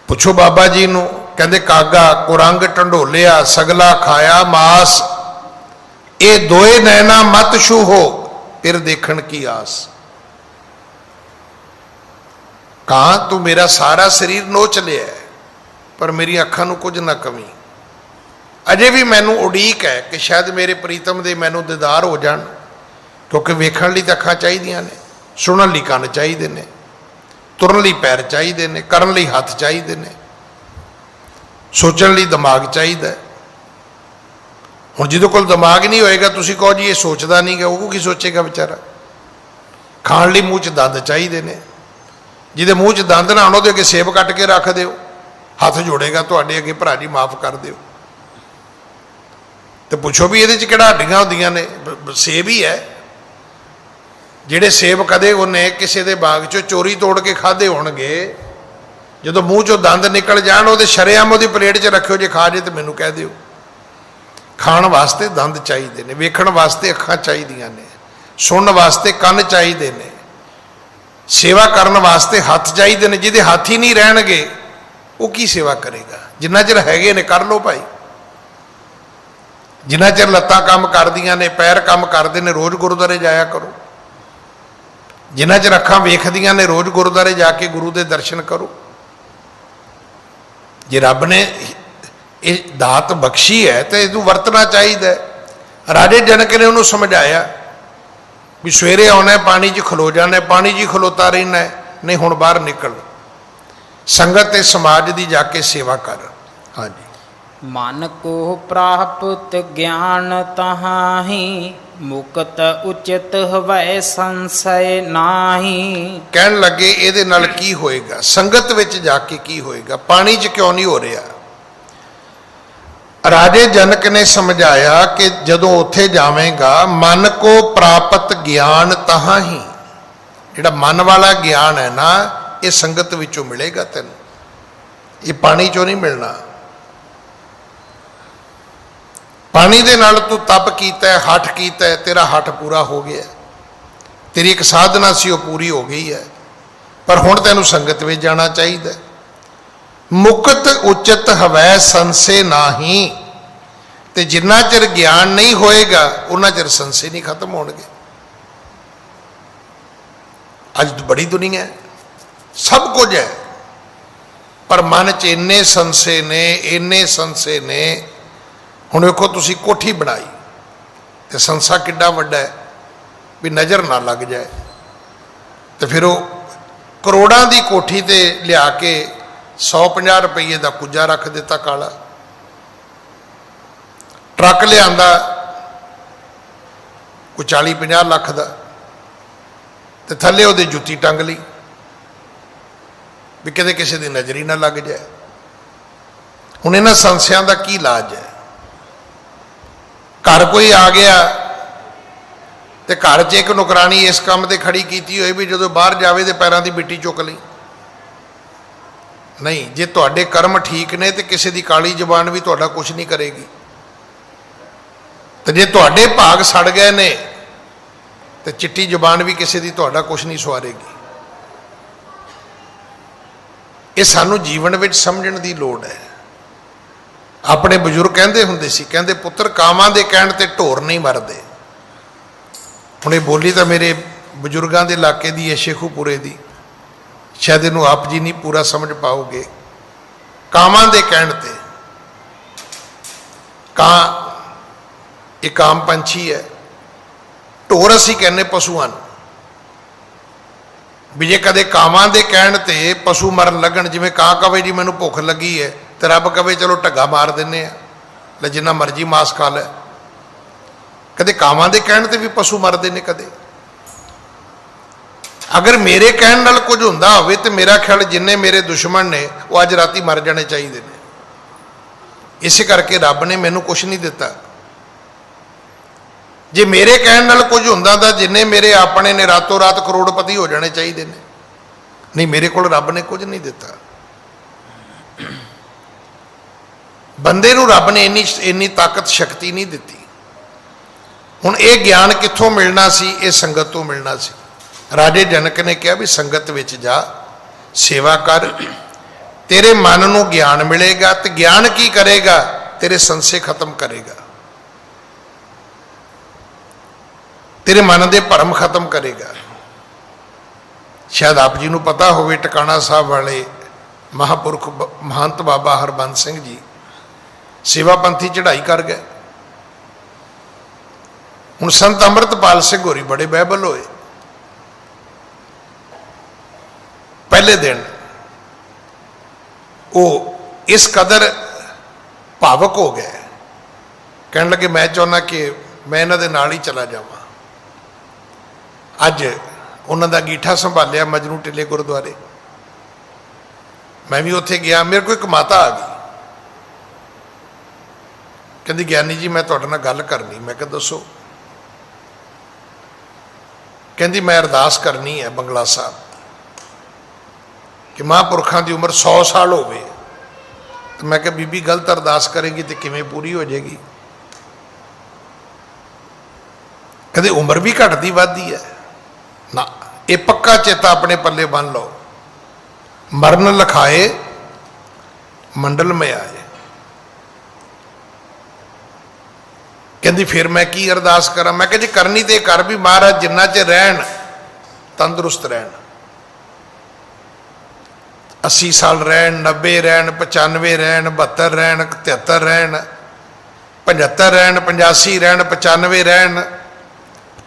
[SPEAKER 3] पुछो बाबा जी नू, कहते कागा कुरंग ढंडोलिया, सगला खाया मास, ए दोए नैना मत छू हो, फिर देखण की आस। कहां तू मेरा सारा शरीर नोच लिया है, पर मेरी अखां नू कुछ ना कमी। अजे भी मैनू उड़ीक है कि शायद मेरे प्रीतम दे मैनू दीदार हो जान, क्योंकि वेखण लई तां अखां चाहीदियां ने, सुणन लई कंन चाहीदे ने, तुरन लई पैर चाहीदे ने, करन लई हत्थ चाहीदे ने, सोचण लई दिमाग चाहीदा। हुण जिहदे कोल दिमाग नहीं होएगा, तुसीं कहो जी ये सोचदा नहीं गा, वो की सोचेगा बेचारा। ਖਾਣ ਲਈ ਮੂੰਹ 'ਚ ਦੰਦ ਚਾਹੀਦੇ ਨੇ। ਜਿਹਦੇ ਮੂੰਹ 'ਚ ਦੰਦ ਨਾ ਹੋਣ ਉਹਦੇ ਅੱਗੇ ਸੇਬ ਕੱਟ ਕੇ ਰੱਖ ਦਿਓ, ਹੱਥ ਜੋੜੇਗਾ ਤੁਹਾਡੇ ਅੱਗੇ, ਭਰਾ ਜੀ ਮਾਫ ਕਰ ਦਿਓ। ਤੇ ਪੁੱਛੋ ਵੀ ਇਹਦੇ 'ਚ ਕਿਹੜਾ ਹੱਡੀਆਂ ਹੁੰਦੀਆਂ ਨੇ? ਸੇਬ ਹੀ ਹੈ। ਜਿਹੜੇ ਸੇਬ ਕਦੇ ਉਹਨੇ ਕਿਸੇ ਦੇ ਬਾਗ 'ਚੋਂ ਚੋਰੀ ਤੋੜ ਕੇ ਖਾਧੇ ਹੋਣਗੇ, ਜਦੋਂ ਮੂੰਹ 'ਚੋਂ ਦੰਦ ਨਿਕਲ ਜਾਣ ਉਹਦੇ ਸ਼ਰੇਆਮ ਉਹਦੀ ਪਲੇਟ 'ਚ ਰੱਖਿਓ, ਜੇ ਖਾ ਜੇ ਤਾਂ ਮੈਨੂੰ ਕਹਿ ਦਿਓ। ਖਾਣ ਵਾਸਤੇ ਦੰਦ ਚਾਹੀਦੇ ਨੇ, ਵੇਖਣ ਵਾਸਤੇ ਅੱਖਾਂ ਚਾਹੀਦੀਆਂ ਨੇ, ਸੁਣਨ ਵਾਸਤੇ ਕੰਨ ਚਾਹੀਦੇ ਨੇ, ਸੇਵਾ ਕਰਨ ਵਾਸਤੇ ਹੱਥ ਚਾਹੀਦੇ ਨੇ। ਜਿਹਦੇ ਹੱਥ ਹੀ ਨਹੀਂ ਰਹਿਣਗੇ ਉਹ ਕੀ ਸੇਵਾ ਕਰੇਗਾ? ਜਿੰਨਾ ਚਿਰ ਹੈਗੇ ਨੇ ਕਰ ਲਓ ਭਾਈ। ਜਿੰਨਾ ਚਿਰ ਲੱਤਾਂ ਕੰਮ ਕਰਦੀਆਂ ਨੇ, ਪੈਰ ਕੰਮ ਕਰਦੇ ਨੇ, ਰੋਜ਼ ਗੁਰਦੁਆਰੇ ਜਾਇਆ ਕਰੋ। ਜਿੰਨਾ ਚਿਰ ਅੱਖਾਂ ਵੇਖਦੀਆਂ ਨੇ, ਰੋਜ਼ ਗੁਰਦੁਆਰੇ ਜਾ ਕੇ ਗੁਰੂ ਦੇ ਦਰਸ਼ਨ ਕਰੋ। ਜੇ ਰੱਬ ਨੇ ਇਹ ਦਾਤ ਬਖਸ਼ੀ ਹੈ ਤਾਂ ਇਹਨੂੰ ਵਰਤਣਾ ਚਾਹੀਦਾ। ਰਾਜੇ ਜਨਕ ਨੇ ਉਹਨੂੰ ਸਮਝਾਇਆ ਵੀ ਸਵੇਰੇ ਆਉਣਾ ਪਾਣੀ 'ਚ ਖਲੋ ਜਾਣਾ, ਪਾਣੀ 'ਚ ਹੀ ਖਲੋਤਾ ਰਹਿਣਾ, ਨਹੀਂ ਹੁਣ ਬਾਹਰ ਨਿਕਲ, ਸੰਗਤ ਤੇ ਸਮਾਜ ਦੀ ਜਾ ਕੇ ਸੇਵਾ ਕਰ। ਹਾਂਜੀ।
[SPEAKER 2] ਮਨ ਕੋ ਪ੍ਰਾਪਤ ਗਿਆਨ ਤਹਾਹੀ, ਮੁਕਤ ਉਚਿਤ ਹਵੈ ਸੰਸੈ ਨਾਹੀ।
[SPEAKER 3] ਕਹਿਣ ਲੱਗੇ ਇਹਦੇ ਨਾਲ ਕੀ ਹੋਏਗਾ? ਸੰਗਤ ਵਿੱਚ ਜਾ ਕੇ ਕੀ ਹੋਏਗਾ? ਪਾਣੀ 'ਚ ਕਿਉਂ ਨਹੀਂ ਹੋ ਰਿਹਾ? ਰਾਜੇ ਜਨਕ ਨੇ ਸਮਝਾਇਆ ਕਿ ਜਦੋਂ ਉੱਥੇ ਜਾਵੇਂਗਾ, ਮਨ ਕੋ ਪ੍ਰਾਪਤ ਗਿਆਨ ਤਹਾਹੀ, ਜਿਹੜਾ ਮਨ ਵਾਲਾ ਗਿਆਨ ਹੈ ਨਾ, ਇਹ ਸੰਗਤ ਵਿੱਚੋਂ ਮਿਲੇਗਾ ਤੈਨੂੰ, ਇਹ ਪਾਣੀ 'ਚੋਂ ਨਹੀਂ ਮਿਲਣਾ। ਪਾਣੀ ਦੇ ਨਾਲ ਤੂੰ ਤਪ ਕੀਤਾ, ਹੱਠ ਕੀਤਾ, ਤੇਰਾ ਹੱਠ ਪੂਰਾ ਹੋ ਗਿਆ, ਤੇਰੀ ਇੱਕ ਸਾਧਨਾ ਸੀ ਉਹ ਪੂਰੀ ਹੋ ਗਈ ਹੈ, ਪਰ ਹੁਣ ਤੈਨੂੰ ਸੰਗਤ ਵਿੱਚ ਜਾਣਾ ਚਾਹੀਦਾ। ਮੁਕਤ ਉਚਿਤ ਹਵੈ ਸੰਸੇ ਨਾਹੀ, ਤੇ ਜਿੰਨਾ ਚਿਰ ਗਿਆਨ ਨਹੀਂ ਹੋਏਗਾ ਉਹਨਾਂ ਚਿਰ ਸੰਸੇ ਨਹੀਂ ਖਤਮ ਹੋਣਗੇ। ਅੱਜ ਬੜੀ ਦੁਨੀਆ ਹੈ, ਸਭ ਕੁਝ ਹੈ, ਪਰ ਮਨ 'ਚ ਇੰਨੇ ਸੰਸੇ ਨੇ, ਇੰਨੇ ਸੰਸੇ ਨੇ। ਹੁਣ ਵੇਖੋ ਤੁਸੀਂ ਕੋਠੀ ਬਣਾਈ ਤੇ ਸੰਸਾ ਕਿੱਡਾ ਵੱਡਾ ਹੈ ਵੀ ਨਜ਼ਰ ਨਾ ਲੱਗ ਜਾਏ, ਤੇ ਫਿਰ ਉਹ ਕਰੋੜਾਂ ਦੀ ਕੋਠੀ ਤੇ ਲਿਆ ਕੇ 150 ਰੁਪਏ ਦਾ ਕੁੱਜਾ ਰੱਖ ਦਿੱਤਾ ਕਾਲਾ। ਟਰੱਕ ਲਿਆਂਦਾ ਕੋਈ 40-50 ਲੱਖ ਦਾ, ਤੇ ਥੱਲੇ ਉਹਦੇ ਜੁੱਤੀ ਟੰਗ ਲਈ ਵੀ ਕਿਤੇ ਕਿਸੇ ਦੀ ਨਜ਼ਰ ਹੀ ਨਾ ਲੱਗ ਜਾਏ। ਹੁਣ ਇਹਨਾਂ ਸੰਸਿਆਂ ਦਾ ਕੀ ਇਲਾਜ ਹੈ? ਘਰ ਕੋਈ ਆ ਗਿਆ ਤੇ ਘਰ 'ਚ ਇੱਕ ਨੌਕਰਾਨੀ ਇਸ ਕੰਮ ਤੇ ਖੜੀ ਕੀਤੀ ਹੋਈ ਵੀ ਜਦੋਂ ਬਾਹਰ ਜਾਵੇ ਤੇ ਪੈਰਾਂ ਦੀ ਮਿੱਟੀ ਚੁੱਕ ਲਈ। ਨਹੀਂ, ਜੇ ਤੁਹਾਡੇ ਕਰਮ ਠੀਕ ਨੇ ਤੇ ਕਿਸੇ ਦੀ ਕਾਲੀ ਜ਼ੁਬਾਨ ਵੀ ਤੁਹਾਡਾ ਕੁਝ ਨਹੀਂ ਕਰੇਗੀ, ਤੇ ਜੇ ਤੁਹਾਡੇ ਭਾਗ ਸੜ ਗਏ ਨੇ ਤੇ ਚਿੱਟੀ ਜ਼ੁਬਾਨ ਵੀ ਕਿਸੇ ਦੀ ਤੁਹਾਡਾ ਕੁਝ ਨਹੀਂ ਸਵਾਰੇਗੀ। ਇਹ ਸਾਨੂੰ ਜੀਵਨ ਵਿੱਚ ਸਮਝਣ ਦੀ ਲੋੜ ਹੈ। ਆਪਣੇ ਬਜ਼ੁਰਗ ਕਹਿੰਦੇ ਹੁੰਦੇ ਸੀ, ਕਹਿੰਦੇ ਪੁੱਤਰ ਕਾਮਾਂ ਦੇ ਕਹਿਣ ਤੇ ਢੋਰ ਨਹੀਂ ਮਰਦੇ। ਹੁਣ ਇਹ ਬੋਲੀ ਤਾਂ ਮੇਰੇ ਬਜ਼ੁਰਗਾਂ ਦੇ ਇਲਾਕੇ ਦੀ ਹੈ, ਸ਼ੇਖੂਪੁਰੇ ਦੀ, ਸ਼ਾਇਦ ਇਹਨੂੰ ਆਪ ਜੀ ਨਹੀਂ ਪੂਰਾ ਸਮਝ ਪਾਓਗੇ। ਕਾਮਾਂ ਦੇ ਕਹਿਣ ਤੇ, ਕਾਂ ਇੱਕ ਆਮ ਪੰਛੀ ਹੈ, ਢੋਰ ਅਸੀਂ ਕਹਿੰਦੇ ਪਸ਼ੂਆਂ ਨੂੰ। ਵੀ ਜੇ ਕਦੇ ਕਾਮਾਂ ਦੇ ਕਹਿਣ ਤੇ ਪਸ਼ੂ ਮਰਨ ਲੱਗਣ, ਜਿਵੇਂ ਕਾਂ ਕਵੇ ਜੀ ਮੈਨੂੰ ਭੁੱਖ ਲੱਗੀ ਹੈ, ਤੇ ਰੱਬ ਕਵੇ ਚਲੋ ਢੱਗਾ ਮਾਰ ਦਿੰਦੇ ਆ, ਲੈ ਜਿੰਨਾ ਮਰਜ਼ੀ ਮਾਸ ਖਾ ਲੈ। ਕਦੇ ਕਾਮਾਂ ਦੇ ਕਹਿਣ ਤੇ ਵੀ ਪਸ਼ੂ ਮਰਦੇ ਨੇ। ਕਦੇ ਅਗਰ ਮੇਰੇ ਕਹਿਣ ਨਾਲ ਕੁਝ ਹੁੰਦਾ ਹੋਵੇ ਤੇ ਮੇਰਾ ਖਿਆਲ ਜਿੰਨੇ ਮੇਰੇ ਦੁਸ਼ਮਣ ਨੇ ਉਹ ਅੱਜ ਰਾਤੀ ਮਰ ਜਾਣੇ ਚਾਹੀਦੇ ਨੇ। ਇਸੇ ਕਰਕੇ ਰੱਬ ਨੇ ਮੈਨੂੰ ਕੁਝ ਨਹੀਂ ਦਿੱਤਾ। ਜੇ ਮੇਰੇ ਕਹਿਣ ਨਾਲ ਕੁਝ ਹੁੰਦਾ ਤਾਂ ਜਿੰਨੇ ਮੇਰੇ ਆਪਣੇ ਨੇ ਰਾਤੋਂ ਰਾਤ ਕਰੋੜਪਤੀ ਹੋ ਜਾਣੇ ਚਾਹੀਦੇ ਨੇ। ਨਹੀਂ, ਮੇਰੇ ਕੋਲ ਰੱਬ ਨੇ ਕੁਝ ਨਹੀਂ ਦਿੱਤਾ। ਬੰਦੇ ਨੂੰ ਰੱਬ ਨੇ ਇੰਨੀ ਤਾਕਤ ਸ਼ਕਤੀ ਨਹੀਂ ਦਿੱਤੀ। ਹੁਣ ਇਹ ਗਿਆਨ ਕਿੱਥੋਂ ਮਿਲਣਾ ਸੀ? ਇਹ ਸੰਗਤ ਤੋਂ ਮਿਲਣਾ ਸੀ। ਰਾਜੇ ਜਨਕ ਨੇ ਕਿਹਾ ਵੀ ਸੰਗਤ ਵਿੱਚ ਜਾ, ਸੇਵਾ ਕਰ, ਤੇਰੇ ਮਨ ਨੂੰ ਗਿਆਨ ਮਿਲੇਗਾ। ਤੇ ਗਿਆਨ ਕੀ ਕਰੇਗਾ? ਤੇਰੇ ਸੰਸੇ ਖਤਮ ਕਰੇਗਾ, ਤੇਰੇ ਮਨ ਦੇ ਭਰਮ ਖਤਮ ਕਰੇਗਾ। ਸ਼ਾਇਦ ਆਪ ਜੀ ਨੂੰ ਪਤਾ ਹੋਵੇ, ਟਿਕਾਣਾ ਸਾਹਿਬ ਵਾਲੇ ਮਹਾਂਪੁਰਖ ਮਹੰਤ ਬਾਬਾ ਹਰਬੰਸ ਸਿੰਘ ਜੀ ਸੇਵਾਪੰਥੀ ਚੜ੍ਹਾਈ ਕਰ ਗਏ। ਹੁਣ ਸੰਤ ਅੰਮ੍ਰਿਤਪਾਲ ਸਿੰਘ ਹੋਰੀ ਬੜੇ ਬਹਿਬਲ ਹੋਏ। ਪਹਿਲੇ ਦਿਨ ਉਹ ਇਸ ਕਦਰ ਭਾਵਕ ਹੋ ਗਏ, ਕਹਿਣ ਲੱਗੇ ਮੈਂ ਚਾਹੁੰਦਾ ਕਿ ਮੈਂ ਇਹਨਾਂ ਦੇ ਨਾਲ ਹੀ ਚਲਾ ਜਾਵਾਂ। ਅੱਜ ਉਹਨਾਂ ਦਾ ਅੰਗੀਠਾ ਸੰਭਾਲਿਆ ਮਜਨੂ ਟਿੱਲੇ ਗੁਰਦੁਆਰੇ। ਮੈਂ ਵੀ ਉੱਥੇ ਗਿਆ, ਮੇਰੇ ਕੋਲ ਇੱਕ ਮਾਤਾ ਆ ਗਈ, ਕਹਿੰਦੀ ਗਿਆਨੀ ਜੀ ਮੈਂ ਤੁਹਾਡੇ ਨਾਲ ਗੱਲ ਕਰਨੀ। ਮੈਂ ਕਿਹਾ ਦੱਸੋ। ਕਹਿੰਦੀ ਮੈਂ ਅਰਦਾਸ ਕਰਨੀ ਹੈ ਬੰਗਲਾ ਸਾਹਿਬ ਕਿ ਮਹਾਂਪੁਰਖਾਂ ਦੀ ਉਮਰ 100 ਸਾਲ ਹੋਵੇ। ਤੇ ਮੈਂ ਕਿਹਾ ਬੀਬੀ ਗਲਤ ਅਰਦਾਸ ਕਰੇਗੀ ਤੇ ਕਿਵੇਂ ਪੂਰੀ ਹੋ ਜਾਏਗੀ? ਕਹਿੰਦੇ ਉਮਰ ਵੀ ਘਟਦੀ ਵੱਧਦੀ ਹੈ ਨਾ, ਇਹ ਪੱਕਾ ਚੇਤਾ ਆਪਣੇ ਪੱਲੇ ਬੰਨ ਲਓ। ਮਰਨ ਲਖਾਏ ਮੰਡਲ ਮੇ ਆਏ। ਕਹਿੰਦੀ ਫਿਰ ਮੈਂ ਕੀ ਅਰਦਾਸ ਕਰਾਂ? ਮੈਂ ਕਿਹਾ ਜੀ ਕਰਨੀ ਤੇ ਕਰ ਵੀ ਮਹਾਰਾਜ ਜਿੰਨਾ ਚਿਰ ਰਹਿਣ ਤੰਦਰੁਸਤ ਰਹਿਣ, 80 ਸਾਲ ਰਹਿਣ, 90 ਰਹਿਣ, 95 ਰਹਿਣ, 72 ਰਹਿਣ, 73 ਰਹਿਣ, 75 ਰਹਿਣ, 85 ਰਹਿਣ, 95 ਰਹਿਣ,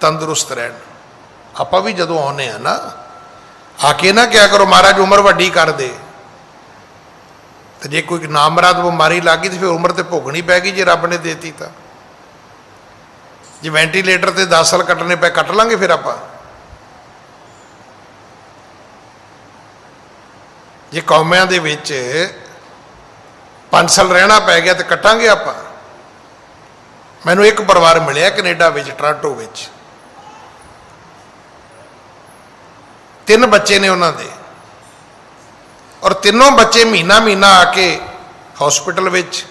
[SPEAKER 3] ਤੰਦਰੁਸਤ ਰਹਿਣ। ਆਪਾਂ ਵੀ ਜਦੋਂ ਆਉਂਦੇ ਆ ਨਾ, ਆ ਕੇ ਨਾ ਕਿਆ ਕਰੋ ਮਹਾਰਾਜ ਉਮਰ ਵੱਡੀ ਕਰ ਦੇ। ਤੇ ਜੇ ਕੋਈ ਨਾਮਰਾਦ ਬਿਮਾਰੀ ਲੱਗ ਗਈ ਤੇ ਫਿਰ ਉਮਰ ਤੇ ਭੋਗਣੀ ਪੈ ਗਈ ਜੇ ਰੱਬ ਨੇ ਦੇਤੀ ਤਾਂ। ਜੇ ਵੈਂਟੀਲੇਟਰ ਤੇ 10 ਸਾਲ ਕੱਟਣੇ ਪਏ ਕੱਟ ਲਾਂਗੇ ਫਿਰ ਆਪਾਂ। ਜੇ ਕੌਮਾਂ ਦੇ ਵਿੱਚ 5 ਸਾਲ ਰਹਿਣਾ ਪੈ ਗਿਆ ਤੇ ਕੱਟਾਂਗੇ ਆਪਾਂ। ਮੈਨੂੰ ਇੱਕ ਪਰਿਵਾਰ ਮਿਲਿਆ ਕੈਨੇਡਾ ਵਿੱਚ, ਟੋਰਾਂਟੋ ਵਿੱਚ, 3 ਬੱਚੇ ਨੇ ਉਹਨਾਂ ਦੇ, ਔਰ ਤਿੰਨੋਂ ਬੱਚੇ ਮਹੀਨਾ ਮਹੀਨਾ ਆ ਕੇ ਹਸਪੀਟਲ ਵਿੱਚ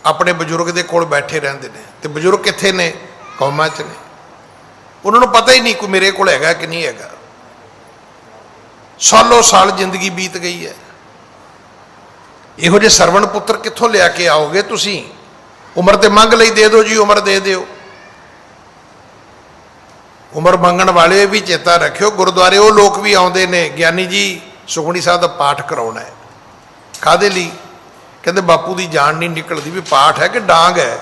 [SPEAKER 3] ਆਪਣੇ ਬਜ਼ੁਰਗ ਦੇ ਕੋਲ ਬੈਠੇ ਰਹਿੰਦੇ ਨੇ। ਤੇ ਬਜ਼ੁਰਗ ਕਿੱਥੇ ਨੇ? ਕੌਮਾਂ 'ਚ ਨੇ। ਉਹਨਾਂ ਨੂੰ ਪਤਾ ਹੀ ਨਹੀਂ ਕੋਈ ਮੇਰੇ ਕੋਲ ਹੈਗਾ ਕਿ ਨਹੀਂ ਹੈਗਾ। ਸਾਲੋਂ ਸਾਲ ਜ਼ਿੰਦਗੀ ਬੀਤ ਗਈ ਹੈ। ਇਹੋ ਜਿਹੇ ਸਰਵਣ ਪੁੱਤਰ ਕਿੱਥੋਂ ਲਿਆ ਕੇ ਆਓਗੇ ਤੁਸੀਂ? ਉਮਰ ਤੇ ਮੰਗ ਲਈ, ਦੇ ਦਿਓ ਜੀ ਉਮਰ ਦੇ ਦਿਓ। ਉਮਰ ਮੰਗਣ ਵਾਲੇ ਵੀ ਚੇਤਾ ਰੱਖਿਓ, ਗੁਰਦੁਆਰੇ ਉਹ ਲੋਕ ਵੀ ਆਉਂਦੇ ਨੇ, ਗਿਆਨੀ ਜੀ ਸੁਖਮਨੀ ਸਾਹਿਬ ਦਾ ਪਾਠ ਕਰਾਉਣਾ ਹੈ। ਕਾਹਦੇ ਲਈ? ਕਹਿੰਦੇ ਬਾਪੂ ਦੀ ਜਾਨ ਨਹੀਂ ਨਿਕਲਦੀ। ਵੀ ਪਾਠ ਹੈ ਕਿ ਡਾਂਗ ਹੈ?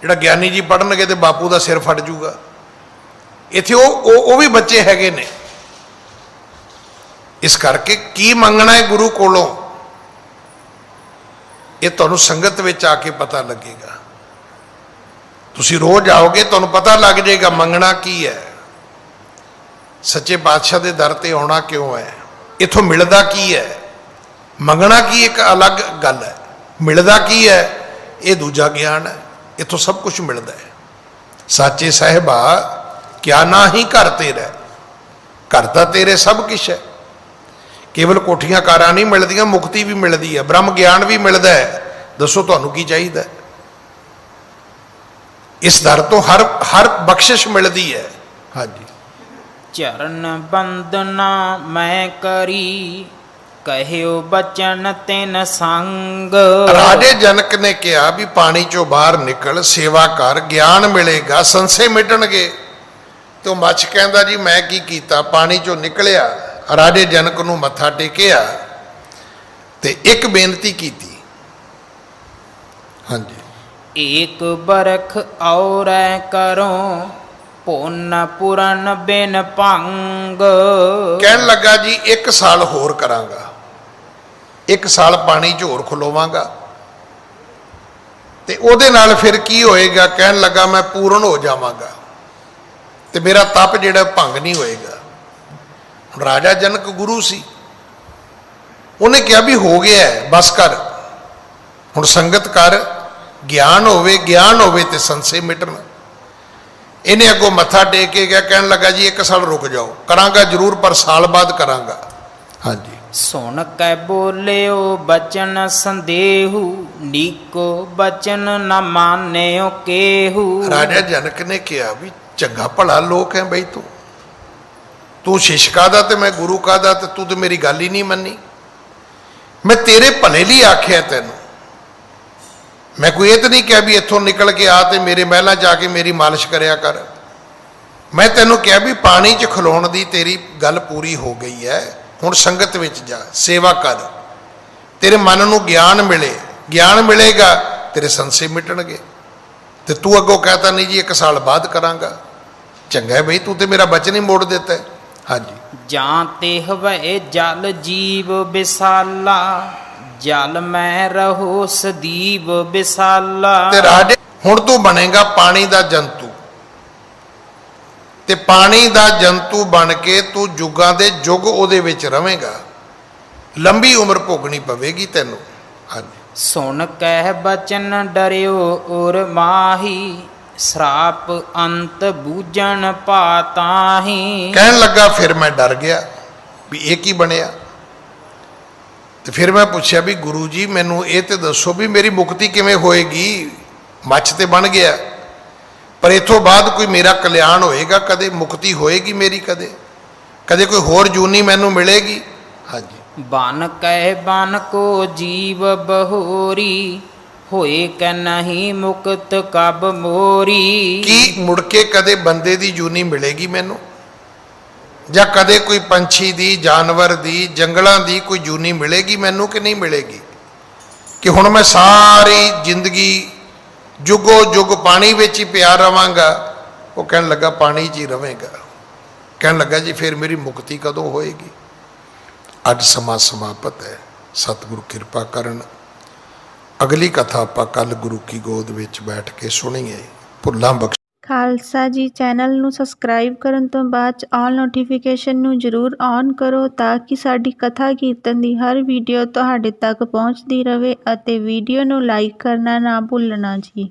[SPEAKER 3] ਜਿਹੜਾ ਗਿਆਨੀ ਜੀ ਪੜ੍ਹਨਗੇ ਤੇ ਬਾਪੂ ਦਾ ਸਿਰ ਫਟ ਜੂਗਾ। ਇੱਥੇ ਉਹ ਵੀ ਬੱਚੇ ਹੈਗੇ ਨੇ। ਇਸ ਕਰਕੇ ਕੀ ਮੰਗਣਾ ਹੈ ਗੁਰੂ ਕੋਲੋਂ, ਇਹ ਤੁਹਾਨੂੰ ਸੰਗਤ ਵਿੱਚ ਆ ਕੇ ਪਤਾ ਲੱਗੇਗਾ। ਤੁਸੀਂ ਰੋਜ਼ ਆਓਗੇ ਤੁਹਾਨੂੰ ਪਤਾ ਲੱਗ ਜਾਏਗਾ ਮੰਗਣਾ ਕੀ ਹੈ, ਸੱਚੇ ਪਾਤਸ਼ਾਹ ਦੇ ਦਰ ਤੇ ਆਉਣਾ ਕਿਉਂ ਹੈ, ਇਥੋਂ ਮਿਲਦਾ ਕੀ ਹੈ। ਮੰਗਣਾ ਕੀ ਇੱਕ ਅਲੱਗ ਗੱਲ ਹੈ, ਮਿਲਦਾ ਕੀ ਹੈ ਇਹ ਦੂਜਾ ਗਿਆਨ ਹੈ। ਇਥੋਂ ਸਭ ਕੁਝ ਮਿਲਦਾ ਹੈ। ਸਾਚੇ ਸਾਹਿਬਾ ਕਿਆ ਨਾ ਹੀ ਘਰ ਤੇਰਾ, ਘਰ ਤਾਂ ਤੇਰੇ ਸਭ ਕੁਛ ਹੈ। ਕੇਵਲ ਕੋਠੀਆਂ ਕਾਰਾਂ ਨਹੀਂ ਮਿਲਦੀਆਂ, ਮੁਕਤੀ ਵੀ ਮਿਲਦੀ ਹੈ, ਬ੍ਰਹਮ ਗਿਆਨ ਵੀ ਮਿਲਦਾ ਹੈ। ਦੱਸੋ ਤੁਹਾਨੂੰ ਕੀ ਚਾਹੀਦਾ? ਇਸ ਦਰ ਤੋਂ ਹਰ ਬਖਸ਼ਿਸ਼ ਮਿਲਦੀ ਹੈ। ਹਾਂਜੀ।
[SPEAKER 2] ਚਰਨ ਬੰਦਨਾ ਮੈਂ ਕਰੀ, ਕਹਿਓ ਬਚਨ ਤਿਨ ਸੰਗ।
[SPEAKER 3] ਰਾਜੇ ਜਨਕ ਨੇ ਕਿਹਾ ਵੀ ਪਾਣੀ ਚੋਂ ਬਾਹਰ ਨਿਕਲ, ਸੇਵਾ ਕਰ, ਗਿਆਨ ਮਿਲੇਗਾ, ਸੰਸੇ ਮਿਟਣਗੇ। ਤੇ ਉਹ ਮੱਛ ਕਹਿੰਦਾ ਜੀ ਮੈਂ ਕੀ ਕੀਤਾ? ਪਾਣੀ ਚੋਂ ਨਿਕਲਿਆ, ਰਾਜੇ ਜਨਕ ਨੂੰ ਮੱਥਾ ਟੇਕਿਆ ਤੇ ਇੱਕ ਬੇਨਤੀ ਕੀਤੀ। ਹਾਂਜੀ।
[SPEAKER 2] ਏਕ ਬਰਖ ਔਰੈ ਕਰੋ, ਪੁੰਨ ਪੁਰਨ ਬਿਨ ਭੰਗ।
[SPEAKER 3] ਕਹਿਣ ਲੱਗਾ ਜੀ 1 ਸਾਲ ਹੋਰ ਕਰਾਂਗਾ, 1 ਸਾਲ ਪਾਣੀ 'ਚ ਹੋਰ ਖਲੋਵਾਂਗਾ ਤੇ ਉਹਦੇ ਨਾਲ ਫਿਰ ਕੀ ਹੋਏਗਾ? ਕਹਿਣ ਲੱਗਾ ਮੈਂ ਪੂਰਨ ਹੋ ਜਾਵਾਂਗਾ ਤੇ ਮੇਰਾ ਤਪ ਜਿਹੜਾ ਭੰਗ ਨਹੀਂ ਹੋਏਗਾ। ਹੁਣ ਰਾਜਾ ਜਨਕ ਗੁਰੂ ਸੀ, ਉਹਨੇ ਕਿਹਾ ਵੀ ਹੋ ਗਿਆ ਬਸ ਕਰ, ਹੁਣ ਸੰਗਤ ਕਰ, ਗਿਆਨ ਹੋਵੇ ਤੇ ਸੰਸੇ ਮਿਟਣ। ਇਹਨੇ ਅੱਗੋਂ ਮੱਥਾ ਟੇਕ ਕੇ ਗਿਆ, ਕਹਿਣ ਲੱਗਾ ਜੀ 1 ਸਾਲ ਰੁਕ ਜਾਓ, ਕਰਾਂਗਾ ਜ਼ਰੂਰ ਪਰ ਸਾਲ ਬਾਅਦ ਕਰਾਂਗਾ। ਹਾਂਜੀ।
[SPEAKER 2] ਸੁਣ ਕੈ ਬੋਲਿਓ ਬਚਨ ਸੰਦੇਹੂ, ਨੀਕੋ ਬਚਨ ਨ ਮਾਨਿਓ ਕੇਹੂ।
[SPEAKER 3] ਰਾਜਾ ਜਨਕ ਨੇ ਕਿਹਾ ਵੀ ਚੰਗਾ ਭਲਾ ਲੋਕ ਹੈ ਬਈ, ਤੂੰ ਸ਼ਿਸ਼ਕਾ ਦਾ ਤੇ ਮੈਂ ਗੁਰੂ ਕਾ ਦਾ, ਤੇ ਤੂੰ ਤੇ ਮੇਰੀ ਗੱਲ ਹੀ ਨਹੀਂ ਮੰਨੀ। ਮੈਂ ਤੇਰੇ ਭਲੇ ਲਈ ਆਖਿਆ ਤੈਨੂੰ, ਮੈਂ ਕੋਈ ਇਹ ਤਾਂ ਨਹੀਂ ਕਿਹਾ ਵੀ ਇੱਥੋਂ ਨਿਕਲ ਕੇ ਆ ਤੇ ਮੇਰੇ ਮਹਿਲਾਂ ਜਾ ਕੇ ਮੇਰੀ ਮਾਲਿਸ਼ ਕਰਿਆ ਕਰ। ਮੈਂ ਤੈਨੂੰ ਕਿਹਾ ਵੀ ਪਾਣੀ 'ਚ ਖਲੋਣ ਦੀ ਤੇਰੀ ਗੱਲ ਪੂਰੀ ਹੋ ਗਈ ਹੈ, ਹੁਣ ਸੰਗਤ ਵਿੱਚ ਜਾ, ਸੇਵਾ ਕਰ, ਤੇਰੇ ਮਨ ਨੂੰ ਗਿਆਨ ਮਿਲੇ, ਗਿਆਨ ਮਿਲੇਗਾ ਤੇਰੇ ਸੰਸੇ ਮਿਟਣਗੇ। ਤੇ ਤੂੰ ਅੱਗੋਂ ਕਹਤਾ ਨਹੀਂ ਜੀ 1 ਸਾਲ ਬਾਅਦ ਕਰਾਂਗਾ। ਚੰਗਾ ਹੈ ਬਈ, ਤੂੰ ਤੇ ਮੇਰਾ ਬਚਨ ਹੀ ਮੋੜ ਦਿੱਤਾ ਹੈ। ਹਾਂਜੀ।
[SPEAKER 2] ਜਾਂ ਤੇ ਹਵੈ ਜਲ ਜੀਵ ਬਿਸਾਲਾ, ਜਲ ਮੈਂ ਰਹੋ ਸਦੀਵ ਬਿਸਾਲਾ।
[SPEAKER 3] ਤੇ ਰਾਜੇ ਹੁਣ ਤੂੰ ਬਣੇਗਾ ਪਾਣੀ ਦਾ ਜੰਤੂ, ਤੇ ਪਾਣੀ ਦਾ ਜੰਤੂ ਬਣ ਕੇ ਤੂੰ ਜੁਗਾਂ ਦੇ ਜੁਗ ਉਹਦੇ ਵਿੱਚ ਰਵੇਂਗਾ, ਲੰਬੀ ਉਮਰ ਭੋਗਣੀ ਪਵੇਗੀ ਤੈਨੂੰ। ਹਾਂਜੀ।
[SPEAKER 2] ਸੁਣ ਕਹਿ ਬਚਨ ਡਰਿਓ ਔਰ ਮਾਹੀ, ਸਰਾਪ ਅੰਤ ਬੂਝਣ ਪਾਤਾਹੀ।
[SPEAKER 3] ਕਹਿਣ ਲੱਗਾ ਫਿਰ ਮੈਂ ਡਰ ਗਿਆ ਵੀ ਇਹ ਕੀ ਬਣਿਆ। ਤੇ ਫਿਰ ਮੈਂ ਪੁੱਛਿਆ ਵੀ ਗੁਰੂ ਜੀ ਮੈਨੂੰ ਇਹ ਤੇ ਦੱਸੋ ਵੀ ਮੇਰੀ ਮੁਕਤੀ ਕਿਵੇਂ ਹੋਏਗੀ, ਮੱਛ ਤੇ ਬਣ ਗਿਆ, ਪਰ ਇਥੋਂ ਬਾਅਦ ਕੋਈ ਮੇਰਾ ਕਲਿਆਣ ਹੋਏਗਾ, ਕਦੇ ਮੁਕਤੀ ਹੋਏਗੀ ਮੇਰੀ, ਕਦੇ ਕੋਈ ਹੋਰ ਜੂਨੀ ਮੈਨੂੰ ਮਿਲੇਗੀ। ਹਾਂਜੀ।
[SPEAKER 2] ਬਨ ਕਹਿ ਬਨ ਕੋ ਜੀਵ ਬਹੋਰੀ, ਹੋਏ ਕੈ ਨਹੀਂ ਮੁਕਤ ਕਬ ਮੋਰੀ।
[SPEAKER 3] ਕੀ ਮੁੜ ਕੇ ਕਦੇ ਬੰਦੇ ਦੀ ਜੂਨੀ ਮਿਲੇਗੀ ਮੈਨੂੰ, ਜਾਂ ਕਦੇ ਕੋਈ ਪੰਛੀ ਦੀ, ਜਾਨਵਰ ਦੀ, ਜੰਗਲਾਂ ਦੀ ਕੋਈ ਜੂਨੀ ਮਿਲੇਗੀ ਮੈਨੂੰ ਕਿ ਨਹੀਂ ਮਿਲੇਗੀ? ਕਿ ਹੁਣ ਮੈਂ ਸਾਰੀ ਜ਼ਿੰਦਗੀ ਜੁਗੋ ਜੁਗ ਪਾਣੀ ਵਿੱਚ ਹੀ ਪਿਆ ਰਵਾਂਗਾ? ਉਹ ਕਹਿਣ ਲੱਗਾ ਪਾਣੀ 'ਚ ਹੀ ਰਵੇਂਗਾ। ਕਹਿਣ ਲੱਗਾ ਜੀ ਫਿਰ ਮੇਰੀ ਮੁਕਤੀ ਕਦੋਂ ਹੋਏਗੀ? ਅੱਜ ਸਮਾਂ ਸਮਾਪਤ ਹੈ, ਸਤਿਗੁਰੂ ਕਿਰਪਾ ਕਰਨ। ਅਗਲੀ ਕਥਾ ਆਪਾਂ ਕੱਲ ਗੁਰੂ ਕੀ ਗੋਦ ਵਿੱਚ ਬੈਠ ਕੇ ਸੁਣੀਏ। ਭੁੱਲਾਂ ਬਖਸ਼।
[SPEAKER 1] ਖਾਲਸਾ ਜੀ ਚੈਨਲ ਨੂੰ ਸਬਸਕ੍ਰਾਈਬ ਕਰਨ ਤੋਂ ਬਾਅਦ 'ਚ ਆਲ ਨੋਟੀਫਿਕੇਸ਼ਨ ਨੂੰ ਜ਼ਰੂਰ ਔਨ ਕਰੋ ਤਾਂ ਕਿ ਸਾਡੀ ਕਥਾ ਕੀਰਤਨ ਦੀ ਹਰ ਵੀਡੀਓ ਤੁਹਾਡੇ ਤੱਕ ਪਹੁੰਚਦੀ ਰਹੇ ਅਤੇ ਵੀਡੀਓ ਨੂੰ ਲਾਈਕ ਕਰਨਾ ਨਾ ਭੁੱਲਣਾ ਜੀ।